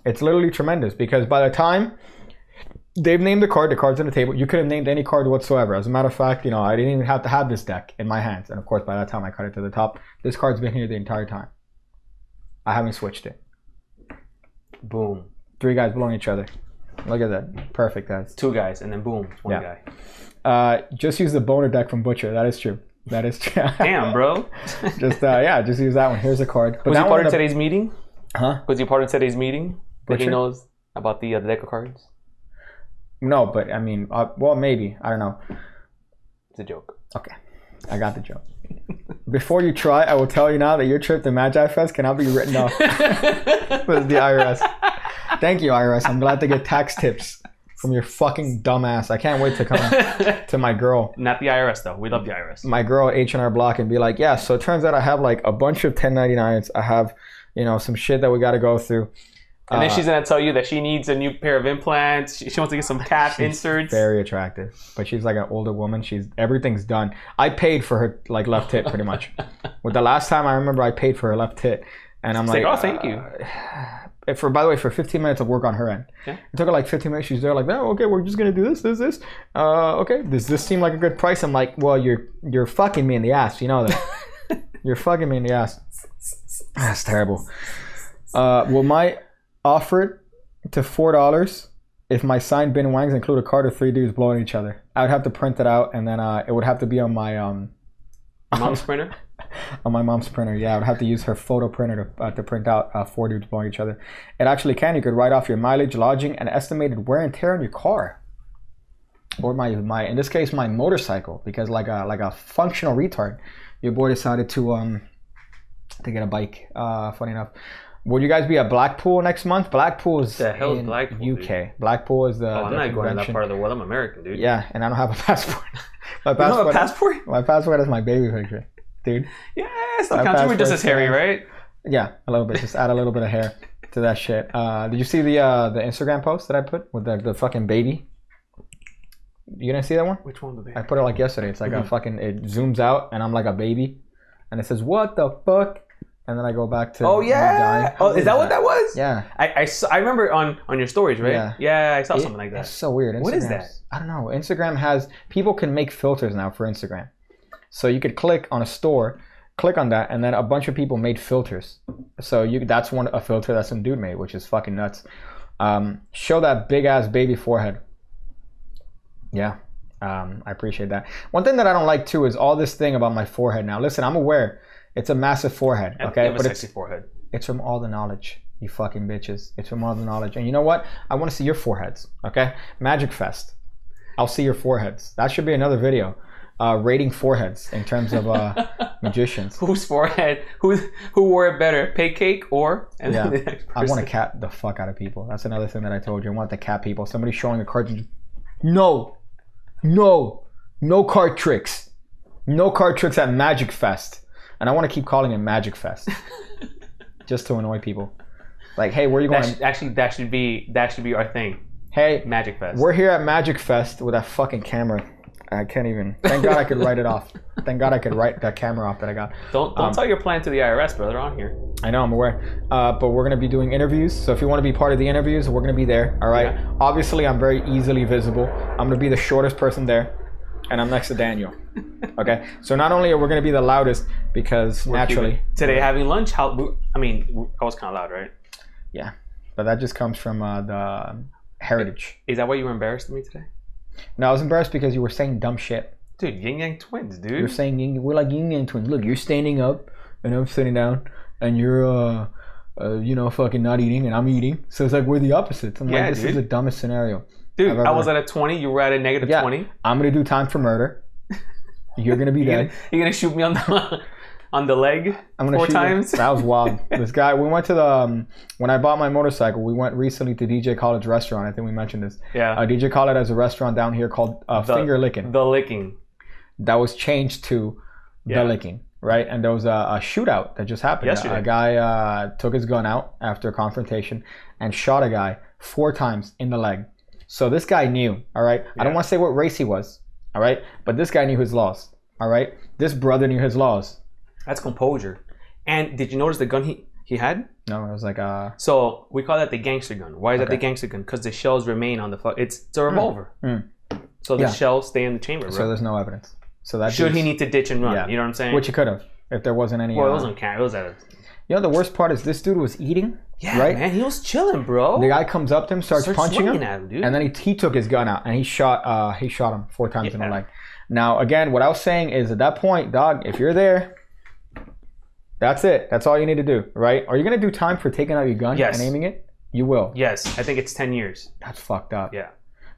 It's literally tremendous because by the time they've named the card's on the table. You could have named any card whatsoever. As a matter of fact, I didn't even have to have this deck in my hands. And of course, by that time I cut it to the top. This card's been here the entire time. I haven't switched it. Boom. 3 guys blowing each other. Look at that. Perfect, guys. 2 guys, and then boom, it's 1 guy. Just use the boner deck from Butcher. That is true. That is true. Damn, bro. Just use that one. Here's a card. But was he part of today's meeting? Huh? Was he part of today's meeting? That Butcher? he knows about the deck of cards? No, but I mean, well, maybe. I don't know. It's a joke. Okay. I got the joke. Before you try, I will tell you now that your trip to Magi Fest cannot be written off with the IRS. Thank you, IRS. I'm glad to get tax tips from your fucking dumbass. I can't wait to come to my girl. Not the IRS, though. We love the IRS. My girl H&R Block and be like, yeah, so it turns out I have like a bunch of 1099s. I have, some shit that we got to go through. And then she's going to tell you that she needs a new pair of implants. She wants to get some calf inserts. Very attractive. But she's like an older woman. Everything's done. I paid for her like left tit pretty much. With the last time I remember I paid for her left tit. And I'm like, oh, thank you. By the way, for 15 minutes of work on her end. Yeah. It took her like 15 minutes. She's there like, oh, okay, we're just going to do this. Okay, does this seem like a good price? I'm like, well, you're fucking me in the ass. You know that. You're fucking me in the ass. That's terrible. Will my offer it to $4 if my signed bin wangs include a card of 3 dudes blowing each other. I would have to print it out and then it would have to be on my mom's printer. On my mom's printer, yeah. I would have to use her photo printer to print out 4 dudes blowing each other. It actually can. You could write off your mileage, lodging, and estimated wear and tear on your car, or my in this case my motorcycle, because like a functional retard, your boy decided to get a bike. Funny enough. Will you guys be at Blackpool next month? Blackpool is the hell is in Blackpool, UK. Dude? Blackpool is the. Oh, I'm not going to that part of the world. I'm American, dude. Yeah, and I don't have a passport. You don't have a passport? My passport is my baby picture, dude. Yeah, still counts. You were just as hairy, right? Yeah, a little bit. Just add a little bit of hair to that shit. Did you see the Instagram post that I put with the fucking baby? You didn't see that one? Which one? The baby? I put it like yesterday. It's like a fucking. It zooms out, and I'm like a baby, and it says, "What the fuck?" And then I go back to. Oh yeah! Oh, is that what that was? Yeah. I remember on your stories, right? Yeah, I saw something like that. It's so weird. What is that? I don't know. Instagram has people can make filters now for Instagram, so you could click on a store, click on that, and then a bunch of people made filters. So that's a filter that some dude made, which is fucking nuts. Show that big ass baby forehead. Yeah. I appreciate that. One thing that I don't like too is all this thing about my forehead. Now, listen, I'm aware. It's a massive forehead, okay? But it's forehead. It's from all the knowledge, you fucking bitches. It's from all the knowledge. And you know what? I want to see your foreheads, okay? Magic Fest. I'll see your foreheads. That should be another video. Rating foreheads in terms of magicians. Whose forehead? Who wore it better? Pay cake or? And yeah. the next I want to cat the fuck out of people. That's another thing that I told you. I want to cat people. Somebody showing a card. No card tricks. No card tricks at Magic Fest. And I want to keep calling it Magic Fest, just to annoy people. Like, hey, where are you going? That should be our thing. Hey, Magic Fest. We're here at Magic Fest with that fucking camera. I can't even. Thank God I could write it off. Thank God I could write that camera off that I got. Don't tell your plan to the IRS, brother. On here. I know, I'm aware. But we're gonna be doing interviews. So if you want to be part of the interviews, we're gonna be there. All right. Yeah. Obviously, I'm very easily visible. I'm gonna be the shortest person there. And I'm next to Daniel. Okay, so not only are we going to be the loudest because naturally today having lunch. I was kind of loud, right? Yeah, but that just comes from the heritage. Is that why you were embarrassed of me today? No, I was embarrassed because you were saying dumb shit. Dude, Yin Yang twins, dude. You're saying we're like Yin Yang twins. Look, you're standing up and I'm sitting down, and you're fucking not eating and I'm eating. So it's like we're the opposites. I'm like, this is the dumbest scenario. Dude, I was at a 20. You were at a negative 20. I'm gonna do time for murder. You're gonna be dead. You're gonna shoot me on the leg I'm gonna 4 shoot times. That was wild. This guy. We went to the when I bought my motorcycle. We went recently to DJ Khaled's restaurant. I think we mentioned this. Yeah. DJ Khaled has a restaurant down here called Finger Licking. The Licking. That was changed to The Licking, right? And there was a shootout that just happened. Yesterday. A guy took his gun out after a confrontation and shot a guy 4 times in the leg. So this guy knew, all right? I don't want to say what race he was, all right? But this guy knew his laws, all right? This brother knew his laws. That's composure. And did you notice the gun he had? No, it was like So we call that the gangster gun. Why is that the gangster gun? Because the shells remain on the it's a revolver. So the shells stay in the chamber, bro. So there's no evidence. So that should he need to ditch and run? You know what I'm saying? Which he could have if there wasn't any. Well, it wasn't camera. It was at. You know the worst part is this dude was eating. Yeah, right? man, he was chilling, bro. The guy comes up to him, starts punching him, at him, dude. and then he took his gun out and he shot him 4 times in the leg. Now again, what I was saying is at that point, dog, if you're there, that's it. That's all you need to do, right? Are you gonna do time for taking out your gun and aiming it? You will. Yes, I think it's 10 years. That's fucked up. Yeah.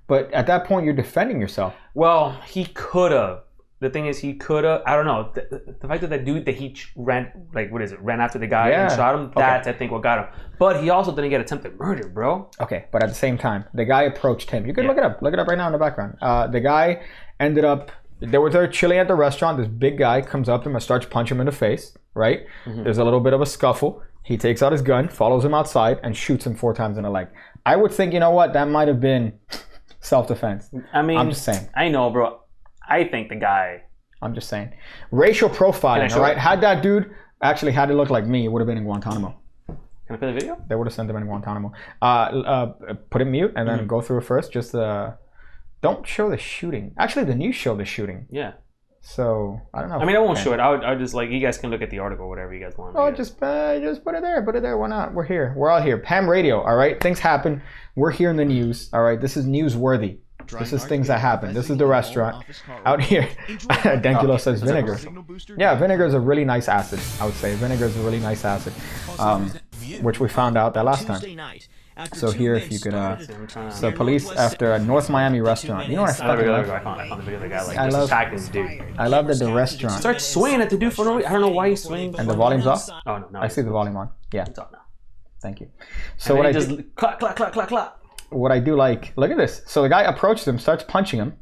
But at that point, you're defending yourself. Well, he could have. The thing is, he could have. I don't know. The fact that dude that he ran after the guy and shot him. That's I think what got him. But he also didn't get attempted murder, bro. Okay, but at the same time, the guy approached him. You can look it up. Look it up right now in the background. The guy ended up. They were there chilling at the restaurant. This big guy comes up to him and starts punching him in the face. Right? There's a little bit of a scuffle. He takes out his gun, follows him outside, and shoots him 4 times in the leg. I would think, you know what? That might have been self-defense. I mean, I'm just saying. I know, bro. I think the guy. I'm just saying. Racial profiling, all right? Had that dude actually had to look like me, it would have been in Guantanamo. Can I play the video? They would have sent him in Guantanamo. Put it mute and then go through it first. Just don't show the shooting. Actually, the news showed the shooting. Yeah. So I don't know. I mean, I won't show it. I'll just you guys can look at the article, whatever you guys want. Oh, just put it there. Put it there. Why not? We're here. We're all here. Ham Radio. All right. Things happen. We're here in the news. All right. This is newsworthy. This is things that happen. This is the restaurant out here. Dangulo says vinegar. Yeah, vinegar is a really nice acid. I would say vinegar is a really nice acid, which we found out that last time. So here, if you could, so police after a North Miami restaurant. You know what I found the video of the guy attacking this dude. I love that the restaurant starts swinging at the dude for no reason. I don't know why he's swinging. And the volume's off? Oh no, I see the volume on. Yeah. It's on now. Thank you. So what I just clap, clap, clap, clap, clap. What I do like, look at this. So the guy approached him, starts punching him,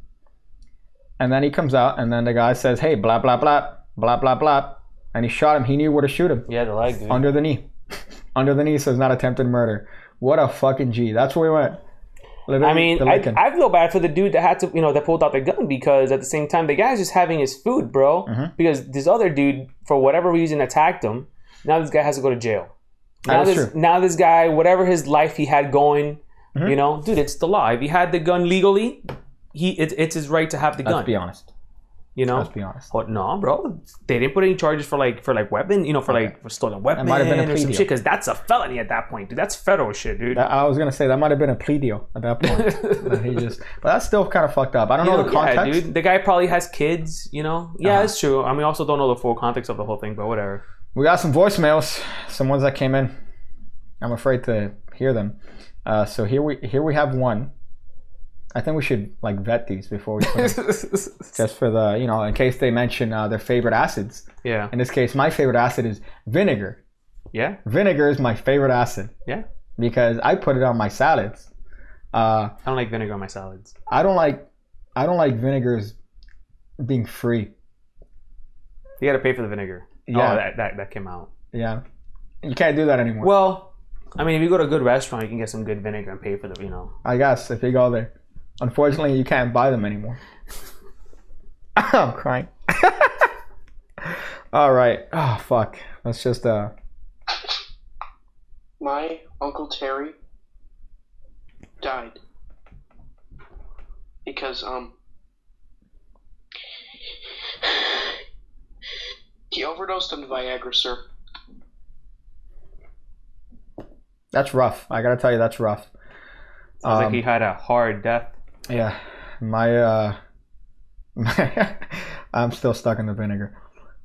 and then he comes out, and then the guy says, "Hey, blah blah blah, blah blah blah," and he shot him. He knew where to shoot him. Yeah, the leg, dude. Under the knee. Under the knee, so it's not attempted murder. What a fucking G. That's where we went. I mean, I feel bad for the dude that had to, that pulled out the gun, because at the same time, the guy's just having his food, bro. Because this other dude, for whatever reason, attacked him. Now this guy has to go to jail. Now this guy, whatever his life he had going, dude, it's the law. If he had the gun legally, it's his right to have the gun. Let's be honest. Let's be honest. But no, bro, they didn't put any charges for weapon, for stolen weapon might have been a plea or some deal. shit, because that's a felony at that point, dude. That's federal shit, dude. I was gonna say that might have been a plea deal at that point. But that's still kind of fucked up. I don't know the context. Yeah, dude. The guy probably has kids, Yeah, it's true. I mean, we also don't know the full context of the whole thing, but whatever. We got some voicemails, some ones that came in. I'm afraid to hear them. So here we have one. I think we should vet these before we put them. Just for the, in case they mention their favorite acids. Yeah. In this case, my favorite acid is vinegar. Yeah. Vinegar is my favorite acid. Yeah. Because I put it on my salads. I don't like vinegar on my salads. I don't like vinegars being free. You got to pay for the vinegar. Yeah. Oh, that came out. Yeah. You can't do that anymore. Well, I mean, if you go to a good restaurant, you can get some good vinegar and pay for the, I guess, if you go there. Unfortunately, you can't buy them anymore. I'm crying. All right. Oh, fuck. Let's just, My Uncle Terry died because, he overdosed on Viagra, sir. That's rough. I gotta tell you, that's rough. Sounds like he had a hard death. Yeah. I'm still stuck in the vinegar.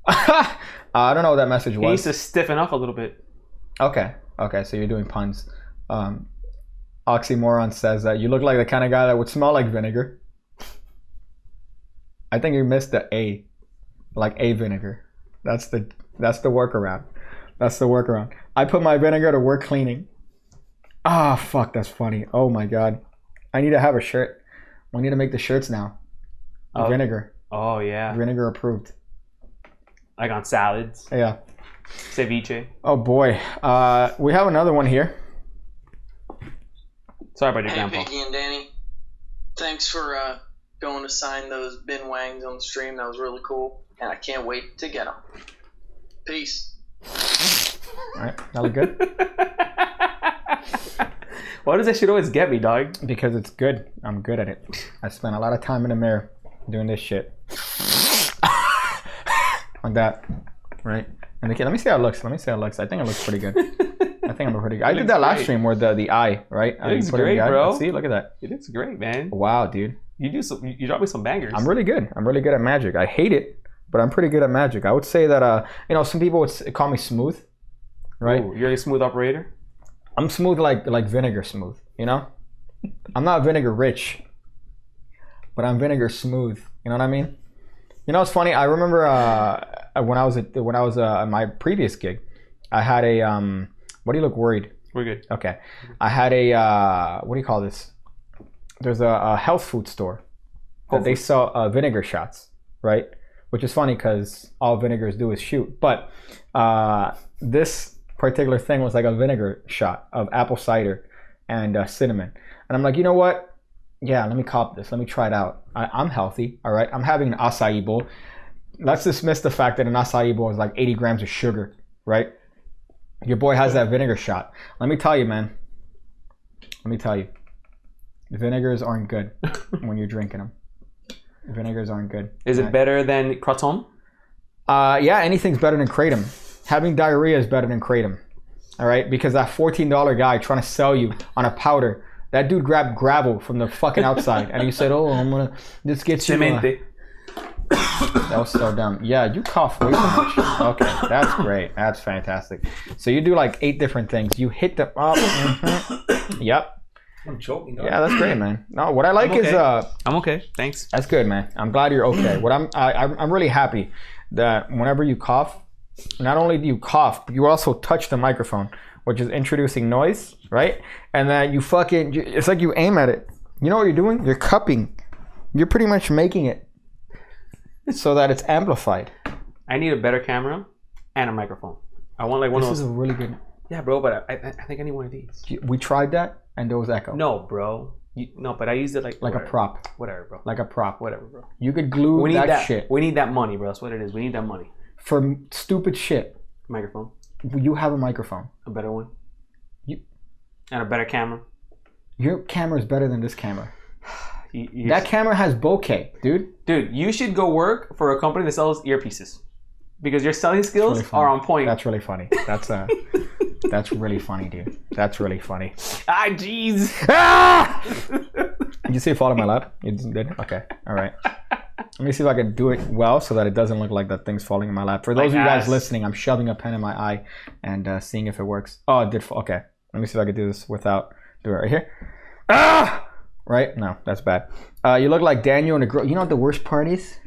I don't know what that message was. He needs to stiffen up a little bit. Okay, so you're doing puns. Oxymoron says that you look like the kind of guy that would smell like vinegar. I think you missed the A. like a vinegar. That's the workaround. That's the workaround. I put my vinegar to work cleaning. Ah, fuck, that's funny. Oh my god. I need to have a shirt. We need to make the shirts now. Vinegar. Oh yeah. Vinegar approved. Like on salads. Yeah. Ceviche. Oh boy. We have another one here. Sorry about your grandpa. Hey, Piggy and Danny. Thanks for going to sign those bin wangs on the stream. That was really cool. And I can't wait to get them. Peace. All right. That look good? Why does that shit always get me, dog? Because it's good. I'm good at it. I spent a lot of time in the mirror doing this shit. Like that. Right? And let me see how it looks. I think it looks pretty good. I did that last stream where the eye, right? It looks great, bro. See, look at that. It looks great, man. Wow, dude. You drop me some bangers. I'm really good. I'm really good at magic. I hate it, but I'm pretty good at magic. I would say that, some people would call me smooth, right? Ooh, you're a smooth operator? I'm smooth like vinegar smooth, you know? I'm not vinegar rich, but I'm vinegar smooth. You know what I mean? You know, it's funny. I remember when I was at my previous gig, I had a what do you look worried? We're good. Okay. I had a what do you call this? There's a health food store that they sell vinegar shots, right? Which is funny because all vinegars do is shoot. But this particular thing was like a vinegar shot of apple cider and cinnamon. And I'm like, you know what? Yeah, let me cop this. Let me try it out. I'm healthy, all right? I'm having an acai bowl. Let's dismiss the fact that an acai bowl is like 80 grams of sugar, right? Your boy has that vinegar shot. Let me tell you, man. Vinegars aren't good when you're drinking them. Vinegars aren't good. Is it better than Kratom? Yeah, anything's better than Kratom. Having diarrhea is better than Kratom, all right? Because that $14 guy trying to sell you on a powder, that dude grabbed gravel from the fucking outside and he said, "Oh, I'm gonna this gets you." That was so dumb. Yeah, you cough way too much. Okay, that's great. That's fantastic. So you do like 8 different things. You hit them up. Mm-hmm. Yep. I'm choking. Dog. Yeah, that's great, man. No, what I like is I'm okay. Thanks. That's good, man. I'm glad you're okay. What I'm really happy that whenever you cough, not only do you cough, but you also touch the microphone, which is introducing noise, right? And then you it's like you aim at it. You know what you're doing? You're cupping. You're pretty much making it so that it's amplified. I need a better camera and a microphone. I want like one of those. This is a really good. Yeah, bro, but I think I need one of these. We tried that and there was echo. No, bro. No, but I used it like a prop. Whatever, bro. Like a prop. Whatever, bro. You could glue that shit. We need that money, bro. That's what it is. We need that money. For stupid shit. Microphone. You have a microphone. A better one. And a better camera. Your camera is better than this camera. That camera has bokeh, dude. Dude, you should go work for a company that sells earpieces. Because your selling skills are on point. That's really funny. That's really funny, dude. That's really funny. Ah, jeez. Ah! Did you see it fall in my lap? You did? Okay. All right. Let me see if I can do it well so that it doesn't look like that thing's falling in my lap. For those of you guys listening, I'm shoving a pen in my eye and seeing if it works. Oh, it did fall. Okay. Let me see if I can do this without doing it right here. Ah! Right? No, that's bad. You look like Daniel in a girl. You know what the worst part is?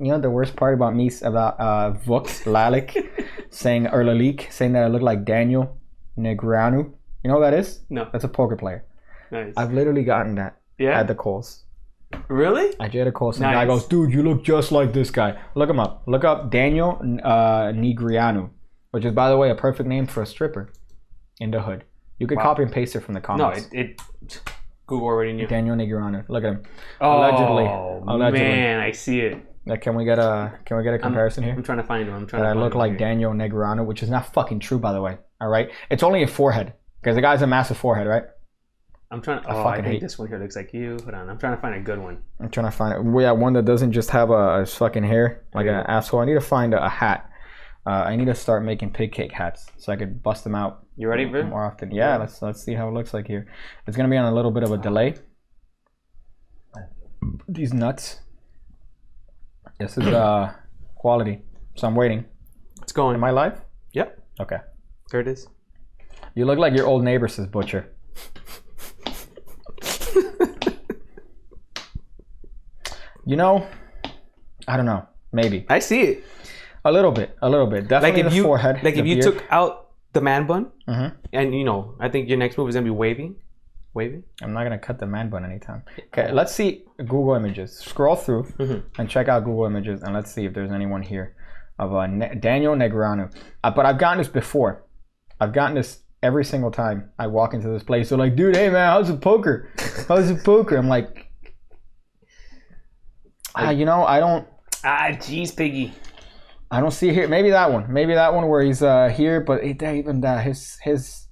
You know the worst part about me, about Lookalikes saying that I look like Daniel Negreanu? You know what that is? No. That's a poker player. Nice. I've literally gotten that at the calls. Really? I did a call. Some guy goes, "Dude, you look just like this guy." Look him up. Look up Daniel Negreanu, which is, by the way, a perfect name for a stripper in the hood. You could copy and paste it from the comments. No, it Google already knew. Daniel Negreanu. Look at him. Oh, Allegedly. Man, I see it. Can we get a comparison here? I'm trying to find him. I look like Daniel Negreanu, which is not fucking true, by the way. All right, it's only a forehead because the guy's a massive forehead, right? I'm trying. I think this one here looks like you. Hold on, I'm trying to find a good one. I'm trying to find it. Yeah, one that doesn't just have a fucking hair like an asshole. I need to find a hat. I need to start making pig cake hats so I could bust them out. You ready, bro? More often. Yeah, let's see how it looks like here. It's gonna be on a little bit of a delay. These nuts. This is quality. So I'm waiting. It's going. Am I live? Yep. Okay. There it is. You look like your old neighbor, says Butcher. You know, I don't know. Maybe. I see it. A little bit. Definitely the forehead. Like if you took out the man bun, Mm-hmm. and you know, I think your next move is gonna be wavy. I'm not gonna cut the man bun anytime. Okay, let's see Google Images. Scroll through and check out Google Images, and let's see if there's anyone here of Daniel Negreanu. But I've gotten this before. I've gotten this every single time I walk into this place. They're like, dude, hey man, how's the poker? I'm like, you know, I don't. Jeez, Piggy. I don't see it here. Maybe that one where he's here, but even his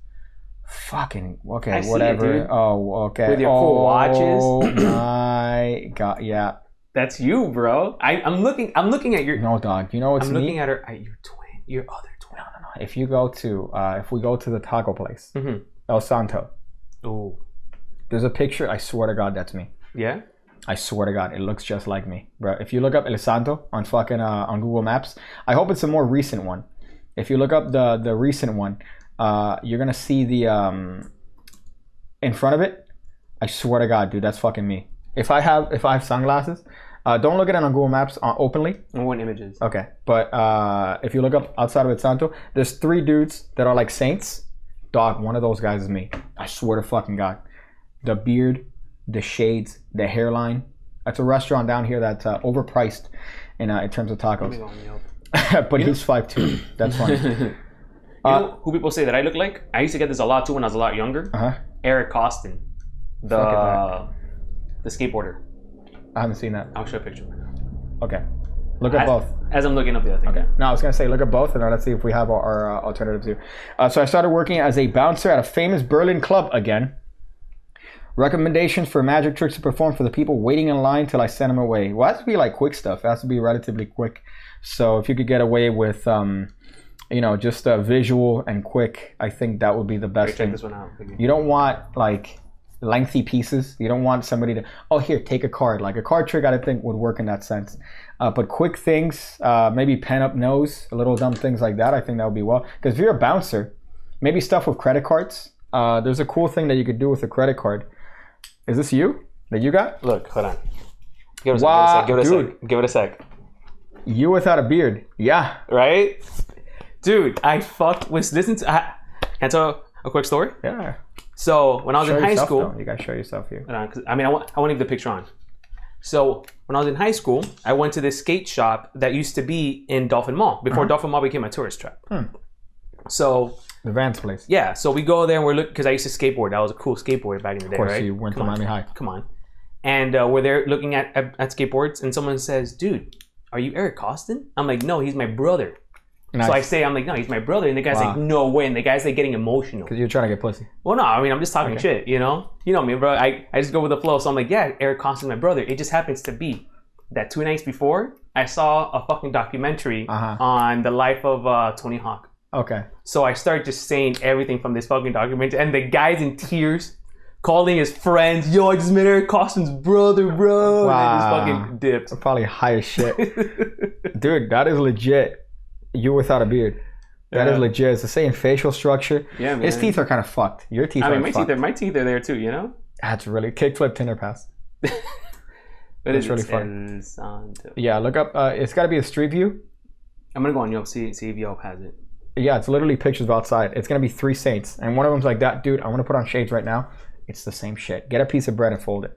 fucking okay, whatever. It, oh, okay. With your cool watches. Oh my god, yeah. That's you, bro. I'm looking at your. No, dog. You know what's I'm looking at your twin, your other twin. No. If we go to the taco place, El Santo. Oh. There's a picture. I swear to God, that's me. Yeah. I swear to God, it looks just like me, bro. If you look up El Santo on fucking on Google Maps, I hope it's a more recent one. If you look up the recent one, you're gonna see the in front of it. I swear to God, dude, that's fucking me. If I have sunglasses, don't look at it on Google Maps openly. I want images. Okay, but if you look up outside of El Santo, there's 3 dudes that are like saints. Dog, one of those guys is me. I swear to fucking God. The beard, the shades, the hairline. That's a restaurant down here that's overpriced in terms of tacos. But he's 5'2". That's fine. You know who people say that I look like? I used to get this a lot too when I was a lot younger. Eric Costin, the skateboarder. I haven't seen that. I'll show a picture. Okay. Look at both. As I'm looking up the other thing. Okay. No, I was going to say look at both, and then let's see if we have our alternatives here. So I started working as a bouncer at a famous Berlin club again. Recommendations for magic tricks to perform for the people waiting in line till I send them away. Well, it has to be like quick stuff. It has to be relatively quick. So if you could get away with, just visual and quick, I think that would be the best thing. Check this one out. You don't want like lengthy pieces. You don't want somebody to, here, take a card. Like a card trick, I think would work in that sense. But quick things, maybe pen up nose, little dumb things like that. I think that would be well. Because if you're a bouncer, maybe stuff with credit cards. There's a cool thing that you could do with a credit card. Is this you that you got? Look, hold on. Give it a sec. You without a beard. Yeah. Right? Dude, I was listening to... Can I tell a quick story? Yeah. So, when I was in high school... Though. You gotta show yourself here. I want to leave the picture on. So, when I was in high school, I went to this skate shop that used to be in Dolphin Mall, before Dolphin Mall became a tourist trap. So... The Vans place. Yeah, so we go there and we're looking, because I used to skateboard. That was a cool skateboard back in the day, right? Of course, you went to Miami High. Come on. And we're there looking at skateboards, and someone says, dude, are you Eric Costin? I'm like, no, he's my brother. Nice. So I say, I'm like, no, he's my brother. And the guy's like, no way. And the guy's like getting emotional. Because you're trying to get pussy. Well, no, I mean, I'm just talking shit, you know? You know me, bro. I just go with the flow. So I'm like, yeah, Eric Costin's my brother. It just happens to be that 2 nights before, I saw a fucking documentary on the life of Tony Hawk. Okay. So I started just saying everything from this fucking documentary, and the guy's in tears, calling his friends, yo, I just met Eric Costin's brother, bro. Wow. And I just fucking dipped. I'm probably high as shit. Dude, that is legit. You without a beard. That is legit. It's the same facial structure. Yeah, man. His teeth are kind of fucked. Your teeth are fucked. My teeth are there too, you know? That's really... Kickflip Tinder pass. But it's really fun. Yeah, look up... it's got to be a street view. I'm going to go on Yelp, see if Yelp has it. Yeah, it's literally pictures of outside. It's going to be 3 saints. And one of them's like that. Dude, I want to put on shades right now. It's the same shit. Get a piece of bread and fold it.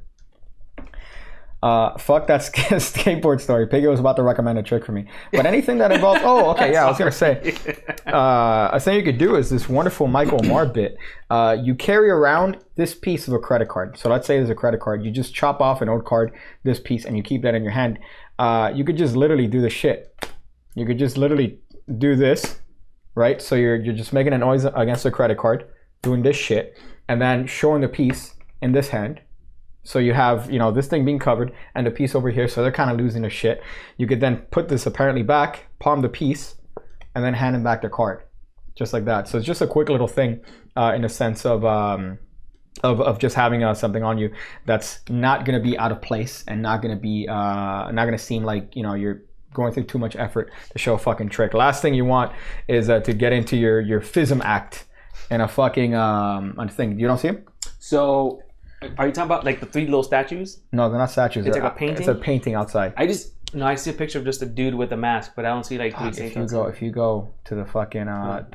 Fuck that skateboard story. Piggy was about to recommend a trick for me. But anything that involves... Oh, okay, yeah, I was going to say. A thing you could do is this wonderful Michael Marr bit. You carry around this piece of a credit card. So let's say there's a credit card. You just chop off an old card, this piece, and you keep that in your hand. You could just literally do the shit. You could just literally do this. Right, so you're just making a noise against the credit card, doing this shit, and then showing the piece in this hand. So you have, this thing being covered and the piece over here, so they're kind of losing their shit. You could then put this apparently back, palm the piece, and then hand them back the card, just like that. So it's just a quick little thing in the sense of just having something on you that's not gonna be out of place and not gonna seem like you're going through too much effort to show a fucking trick. Last thing you want is to get into your FISM act in a fucking thing. You don't see them? So, are you talking about like the 3 little statues? No, they're not statues. It's like a painting? It's a painting outside. I just No, I see a picture of just a dude with a mask, but I don't see like three Saints. If you go to the fucking, do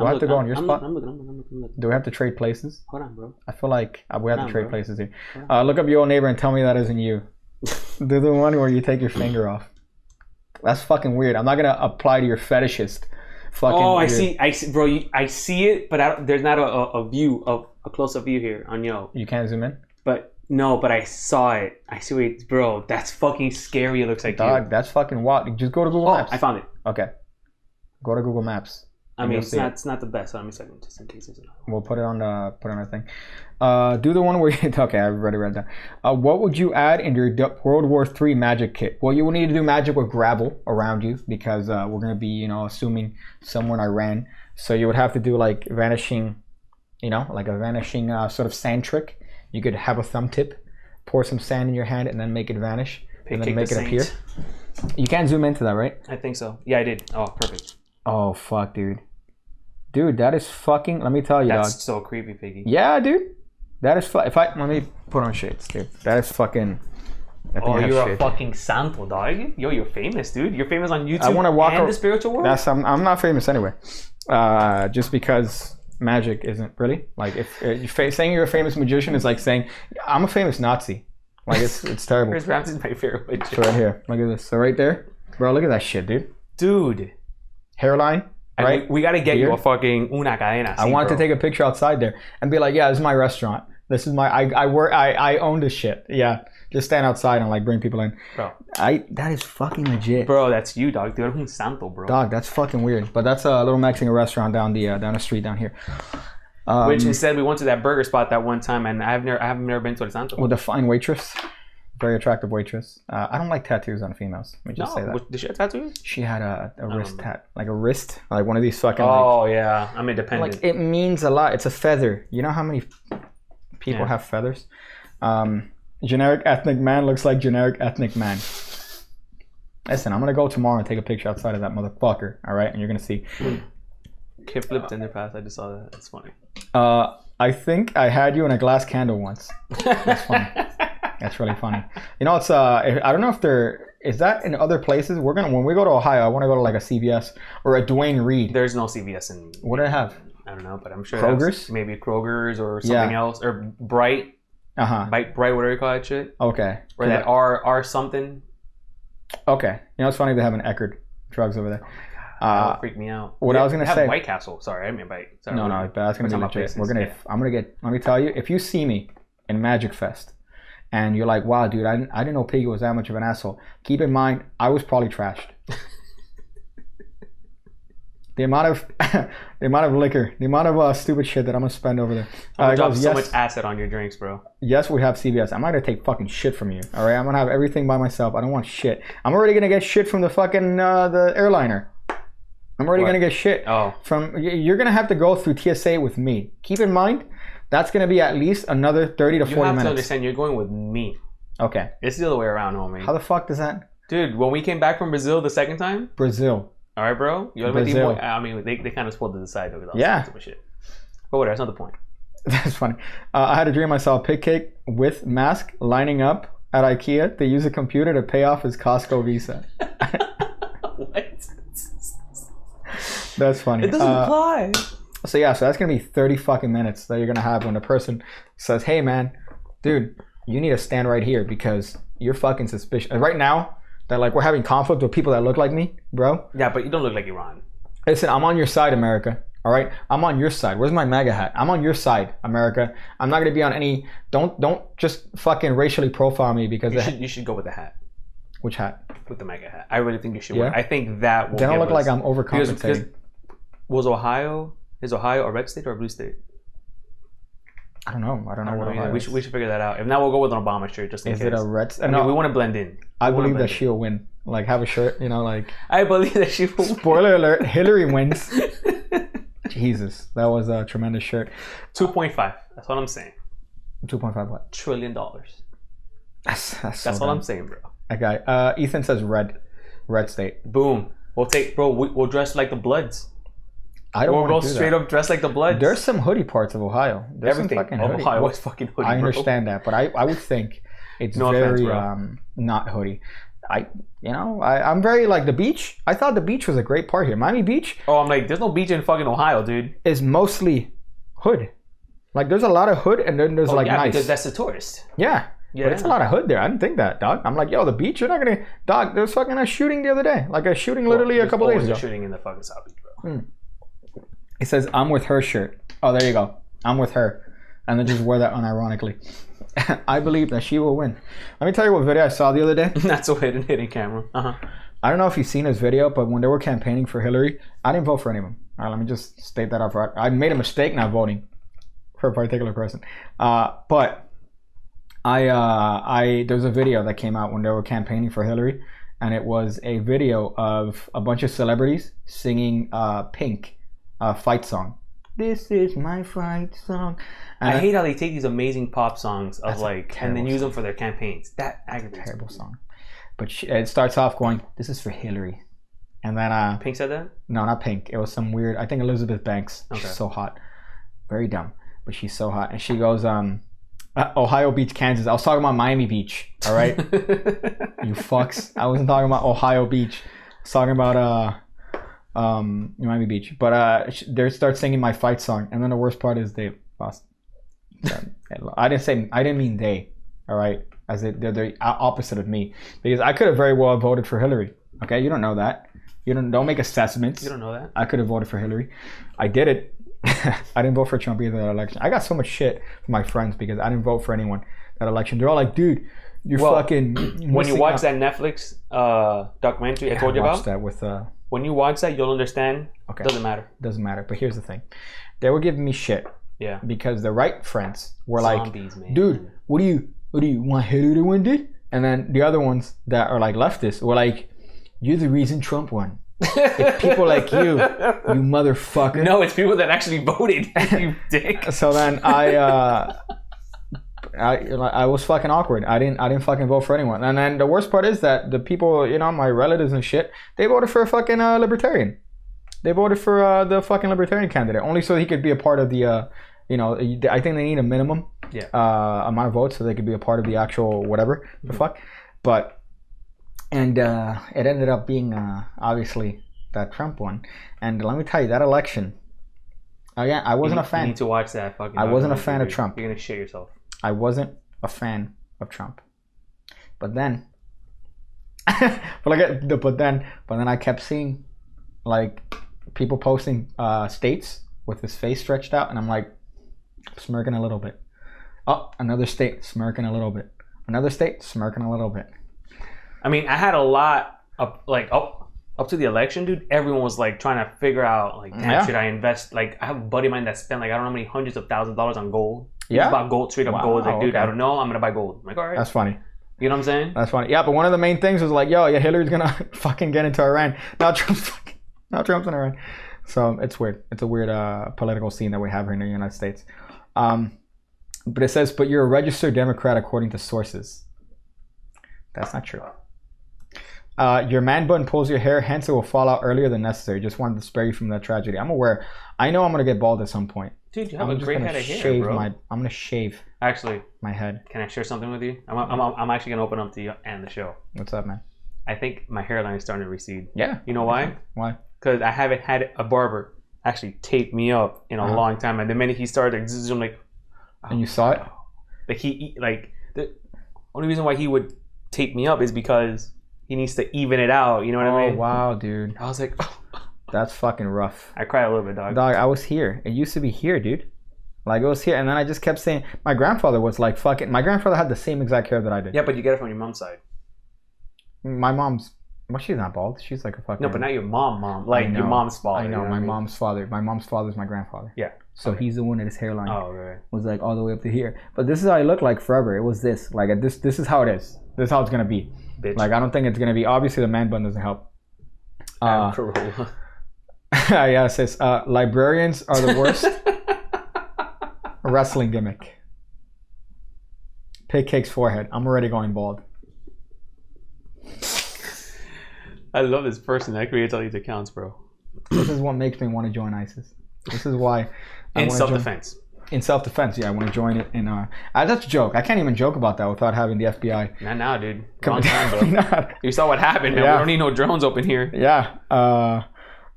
I have to go on your spot? I'm looking. Do we have to trade places? Hold on, bro. I feel like we have to trade places here. Look up your old neighbor and tell me that isn't you. Do the one where you take your finger off. That's fucking weird. I'm not gonna apply to your fetishist. I see, bro. I see it, but there's not a view of a close-up view here on Yo. You can't zoom in. But I saw it. I see what, bro. That's fucking scary. It looks like dog. That's fucking wild. Just go to Google Maps. I found it. Okay. Go to Google Maps. I mean, it's not the best. Let me second, just in case. We'll put it on our thing. Do the one where you. Okay, I already read that. What would you add in your World War III magic kit? Well, you will need to do magic with gravel around you because we're gonna be, assuming somewhere in Iran. So you would have to do like vanishing, like a vanishing sort of sand trick. You could have a thumb tip, pour some sand in your hand, and then make it vanish, and then make it appear. You can't zoom into that, right? I think so. Yeah, I did. Oh, perfect. Oh fuck, dude. Dude, that is fucking. Let me tell you, that's dog. So creepy, Piggy. Yeah, dude. That is. Let me put on shades, dude. That is fucking. You're a fucking santo, dog. Yo, you're famous, dude. You're famous on YouTube. I want to walk and the spiritual world. I'm not famous anyway. Just because magic isn't really like if saying you're a famous magician is like saying I'm a famous Nazi. Like it's terrible. Chris Ramsey's my favorite magician. It's right here. Look at this. So right there, bro. Look at that shit, dude. Hairline. Right. We gotta get you a fucking una cadena. I wanted to take a picture outside there and be like, yeah, this is my restaurant. This is my I own this shit. Yeah. Just stand outside and like bring people in. Bro. That is fucking legit. Bro, that's you, dog. Dude, I'm santo, bro. Dog, that's fucking weird. But that's a little Mexican restaurant down the street down here. Which instead we went to that burger spot that one time and I have never been to El Santo. With a fine waitress. Very attractive waitress. I don't like tattoos on females. Let me just say that. Did she have tattoos? She had a wrist tat. Like a wrist. Like one of these fucking yeah. I'm independent. Like it means a lot. It's a feather. You know how many people have feathers? Generic ethnic man looks like generic ethnic man. Listen, I'm gonna go tomorrow and take a picture outside of that motherfucker. Alright? And you're gonna see. Kid flipped in their past. I just saw that. That's funny. I think I had you in a glass candle once. That's funny. That's really funny. It's I don't know if is that in other places. When we go to Ohio, I want to go to like a CVS or a Dwayne Reed. There's no CVS in. What do I have? I don't know, but I'm sure Kroger's. Maybe Kroger's or something else or Bright. Bright, whatever you call that shit. Okay. Or that R something. Okay. It's funny they have an Eckerd drugs over there. That freaked me out. What I was gonna say. White Castle. Sorry, I mean Bite. Sorry, no, but that's gonna be legit. I'm gonna get. Let me tell you, if you see me in Magic Fest, and you're like, wow, dude, I didn't know Piggy was that much of an asshole. Keep in mind, I was probably trashed. The amount of liquor, the amount of stupid shit that I'm gonna spend over there. I'm gonna drop so much acid on your drinks, bro. Yes, we have CVS. I'm not gonna take fucking shit from you. All right, I'm gonna have everything by myself. I don't want shit. I'm already gonna get shit from the fucking the airliner. I'm already gonna get shit from. You're gonna have to go through TSA with me. Keep in mind, that's gonna be at least another 30 to 40 minutes. You have to understand, you're going with me. Okay. It's the other way around, homie. How the fuck does that? Dude, when we came back from Brazil the second time. Brazil. All right, bro. Brazil. I mean, they kind of spoiled to the side with all that stupid shit. But whatever, that's not the point. That's funny. I had a dream I saw a pig cake with mask lining up at IKEA to use a computer to pay off his Costco Visa. What? That's funny. It doesn't apply. So that's gonna be 30 fucking minutes that you're gonna have when the person says, "Hey, man, dude, you need to stand right here because you're fucking suspicious." Right now, that like we're having conflict with people that look like me, bro. Yeah, but you don't look like Iran. Listen, I'm on your side, America. All right, I'm on your side. Where's my MAGA hat? I'm on your side, America. I'm not gonna be on any. Don't just fucking racially profile me because you should go with the hat. Which hat? With the MAGA hat. I really think you should. Yeah? I think that will. They don't look like I'm overcompensating. Is Ohio a red state or a blue state? I don't know what Ohio is. We should figure that out. If not, we'll go with an Obama shirt just in case. Is it a red state? I mean, we want to blend in. I believe that she'll win. Like, have a shirt, like... I believe that she will win. Spoiler alert, Hillary wins. Jesus, that was a tremendous shirt. 2.5. That's what I'm saying. 2.5 what? $1 trillion. That's what I'm saying, bro. Okay. Ethan says red state. Boom. We'll dress like the Bloods. We'll go straight up dressed like the Bloods. There's some hoodie parts of Ohio. There's everything. Some fucking hoodie. Ohio is fucking hoodie. I understand that, but I would think it's very not hoodie. I'm very like the beach. I thought the beach was a great part here. Miami Beach. Oh, I'm like, there's no beach in fucking Ohio, dude. Is mostly hood. Like there's a lot of hood and then there's nice. Because that's the tourist. Yeah. But it's a lot of hood there. I didn't think that, dog. I'm like, yo, the beach, you're not gonna, dog. There was fucking a shooting the other day, like a shooting literally a couple days ago. Shooting in the fucking South Beach, bro. It says, "I'm with her" shirt. Oh, there you go. I'm with her, and then just wear that unironically. I believe that she will win. Let me tell you what video I saw the other day. That's a hidden camera. I don't know if you've seen this video, but when they were campaigning for Hillary, I didn't vote for anyone. All right, let me just state that up. I made a mistake not voting for a particular person, but. There's a video that came out when they were campaigning for Hillary, and it was a video of a bunch of celebrities singing Pink fight song. This is my fight song. And I hate how they take these amazing pop songs of and then use them for their campaigns. That aggravates terrible song. But it starts off going, "This is for Hillary," and then Pink said that? No, not Pink. It was some weird. I think Elizabeth Banks. Okay. She's so hot, very dumb, but she's so hot, and she goes, Ohio Beach, Kansas. I was talking about Miami Beach. All right, you fucks. I wasn't talking about Ohio Beach. I was talking about Miami Beach. But they start singing my fight song, and then the worst part is they lost. I didn't mean they. All right, they're the opposite of me, because I could have very well voted for Hillary. Okay, you don't know that. You don't make assessments. You don't know that. I could have voted for Hillary. I did it. I didn't vote for Trump either that election. I got so much shit from my friends because I didn't vote for anyone that election. They're all like, "Dude, you're fucking." When you watch that Netflix documentary I told you about, watch that with. When you watch that, you'll understand. Okay. Doesn't matter. But here's the thing, they were giving me shit. Yeah. Because the right friends were Zombies, like, man. "Dude, what do you want Hillary to win, dude?" And then the other ones that are like leftists were like, "You're the reason Trump won." It's people like you motherfucker. No, it's people that actually voted. You dick. So then I was fucking awkward. I didn't fucking vote for anyone. And then the worst part is that the people, my relatives and shit, they voted for a fucking libertarian. They voted for the fucking libertarian candidate only so he could be a part of the. I think they need a minimum amount of votes so they could be a part of the actual whatever the fuck, but. And it ended up being obviously that Trump won. And let me tell you, that election, again, I wasn't a fan. You need to watch that fucking. I wasn't a fan of Trump. You're gonna shit yourself. I wasn't a fan of Trump. But then, but then I kept seeing like people posting states with his face stretched out, and I'm like smirking a little bit. Oh, another state smirking a little bit. Another state smirking a little bit. I mean, I had a lot of up to the election, dude. Everyone was like trying to figure out should I invest? Like, I have a buddy of mine that spent I don't know how many hundreds of thousands of dollars on gold. Yeah, about gold, straight up gold. Like, dude, I don't know. I'm gonna buy gold. I'm like, all right, that's funny. You know what I'm saying? That's funny. Yeah, but one of the main things was like, Hillary's gonna fucking get into Iran. Now Trump's in Iran. So it's weird. It's a weird political scene that we have here in the United States. But it says, but you're a registered Democrat according to sources. That's not true. Your man bun pulls your hair, hence it will fall out earlier than necessary. Just wanted to spare you from that tragedy. I'm aware. I know I'm gonna get bald at some point. Dude, you have a great head of hair, bro. I'm gonna shave. Actually, my head. Can I share something with you? I'm actually gonna open up to you and the show. What's up, man? I think my hairline is starting to recede. Yeah. You know why? Why? Because I haven't had a barber actually tape me up in a long time, and the minute he started, I'm like, and you saw it? Like the only reason why he would tape me up is because he needs to even it out. You know what I mean? Oh wow, dude. I was like, that's fucking rough. I cried a little bit, dog. Dog, I was here. It used to be here, dude. Like, it was here, and then I just kept saying, my grandfather was like fucking. My grandfather had the same exact hair that I did. Yeah, but you get it from your mom's side. My mom's. Well, she's not bald. She's like a fucking. No, but not your mom. Like your mom's father. I know, my mom's father. My mom's father's my grandfather. Yeah. So he's the one that his hairline right. was like all the way up to here. But this is how I look like forever. It was this. Like this is how it is. This is how it's gonna be. Bitch. Like, I don't think it's gonna be. Obviously, the man bun doesn't help. Corolla. Yeah, it says librarians are the worst. Wrestling gimmick. Pig Cake's forehead. I'm already going bald. I love this person that creates all these accounts, bro. This is what makes me want to join ISIS. This is why. In self-defense. in self-defense. Yeah, I want to join it. And that's a joke. I can't even joke about that without having the FBI. Not now, dude. Wrong time, bro. You saw what happened, man. Yeah. We don't need no drones open here. Yeah,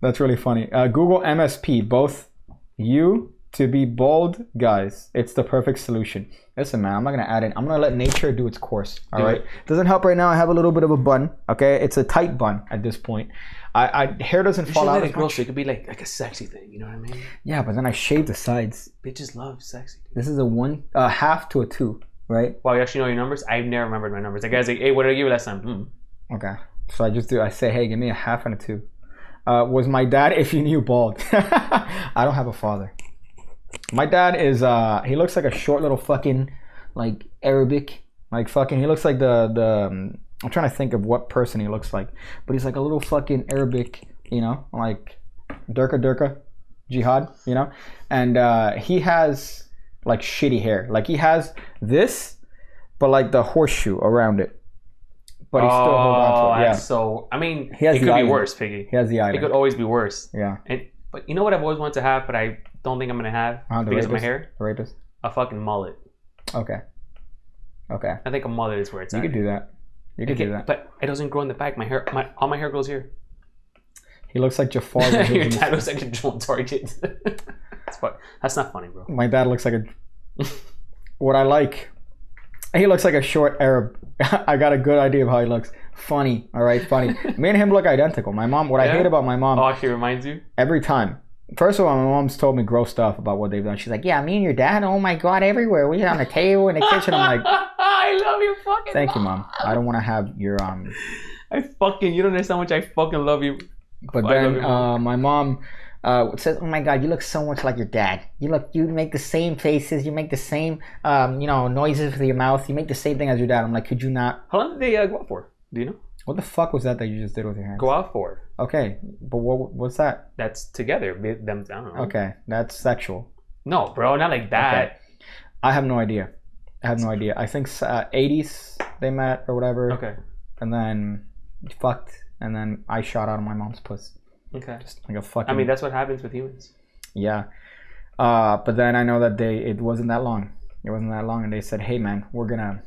that's really funny. Google MSP, both you to be bold guys. It's the perfect solution. Listen, man, I'm not gonna add it. I'm gonna let nature do its course. All right. Doesn't help right now. I have a little bit of a bun. Okay, it's a tight bun at this point. Hair doesn't fall out. Let it grow so it could be like a sexy thing. You know what I mean? Yeah, but then I shave the sides. Bitches love sexy. This is a 1 half to a 2, right? Wow, you actually know your numbers? I've never remembered my numbers. The guy's like, hey, what did I give you last time? Okay, so I say, hey, give me a half and a 2. Was my dad, if you knew, bald? I don't have a father. My dad is he looks like a short little fucking like Arabic, like fucking, he looks like the I'm trying to think of what person he looks like, but he's like a little fucking Arabic, you know, like Durka Jihad, you know, and he has like shitty hair, like he has this, but like the horseshoe around it, but he still holds on to it. Yeah. So I mean, he has it could be worse, Piggy. He has the island. It could always be worse. Yeah. But you know what I've always wanted to have, but I don't think I'm gonna have because of my hair. The rapist. A fucking mullet. Okay. I think a mullet is where it's at. You could do that. You could do that. But it doesn't grow in the back. All my hair grows here. He looks like Jafar. Your dad looks like a drone target. That's not funny, bro. My dad looks like a... What I like... He looks like a short Arab. I got a good idea of how he looks. Funny. All right, funny. Me and him look identical. My mom... What I hate about my mom... Oh, she reminds you? Every time. First of all, my mom's told me gross stuff about what they've done. She's like, yeah, me and your dad, oh my God, everywhere. We're on the table, in the kitchen. I'm like... I love you fucking Thank you, Mom. I don't want to have your... you don't understand how much I fucking love you. But then my mom says, oh my God, you look so much like your dad. You make the same faces. You make the same, noises with your mouth. You make the same thing as your dad. I'm like, could you not? How long did they go out for? Do you know? What the fuck was that you just did with your hands? Go out for. Okay, but what's that? That's together. Them, I don't know. Okay, that's sexual. No, bro, not like that. Okay. I have no idea. I think 80s they met or whatever. Okay. And then fucked, and then I shot out of my mom's puss. Okay. Just like a fucking... I mean, that's what happens with humans. Yeah. But then I know that it wasn't that long. It wasn't that long, and they said, hey man, we're gonna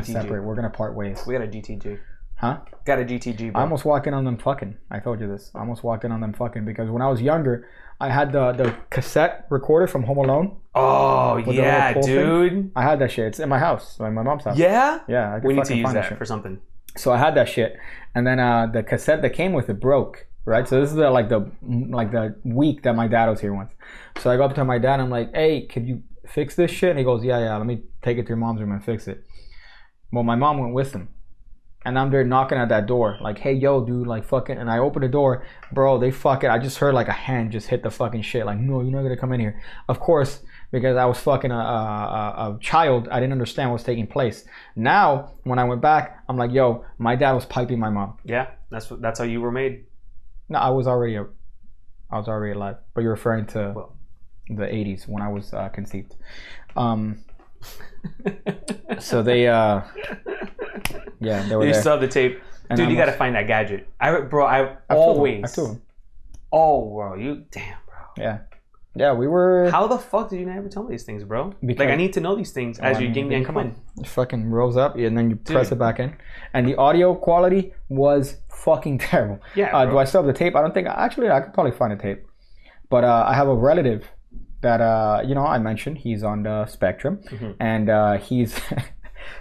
separate. We're gonna part ways. We got a GTG. Huh? Got a GTG, bro. I almost walked in on them fucking. I told you this. I almost walked in on them fucking because when I was younger, I had the cassette recorder from Home Alone. Oh, yeah, dude. Thing. I had that shit. It's in my house, like my mom's house. Yeah? Yeah. We need to use that for something. So I had that shit. And then the cassette that came with it broke, right? So this is the week that my dad was here once. So I go up to my dad and I'm like, hey, could you fix this shit? And he goes, yeah, let me take it to your mom's room and fix it. Well, my mom went with him. And I'm there knocking at that door, like, hey, yo, dude, like, fucking. And I open the door, bro, they fucking, I just heard like a hand just hit the fucking shit. Like, no, you're not gonna come in here. Of course, because I was fucking a child, I didn't understand what was taking place. Now, when I went back, I'm like, yo, my dad was piping my mom. Yeah, that's how you were made. No, I was already alive. But you're referring to the 80s when I was conceived. So they they were you there. still have the tape, and dude. You gotta find that gadget. I always. Oh, bro, you damn, bro. Yeah. We were. How the fuck did you never tell me these things, bro? Because I need to know these things as your yin yang come in. It fucking rolls up, and then you press it back in, and the audio quality was fucking terrible. Yeah. Do I still have the tape? I don't think. Actually, I could probably find a tape, but I have a relative that I mentioned he's on the spectrum, and he's.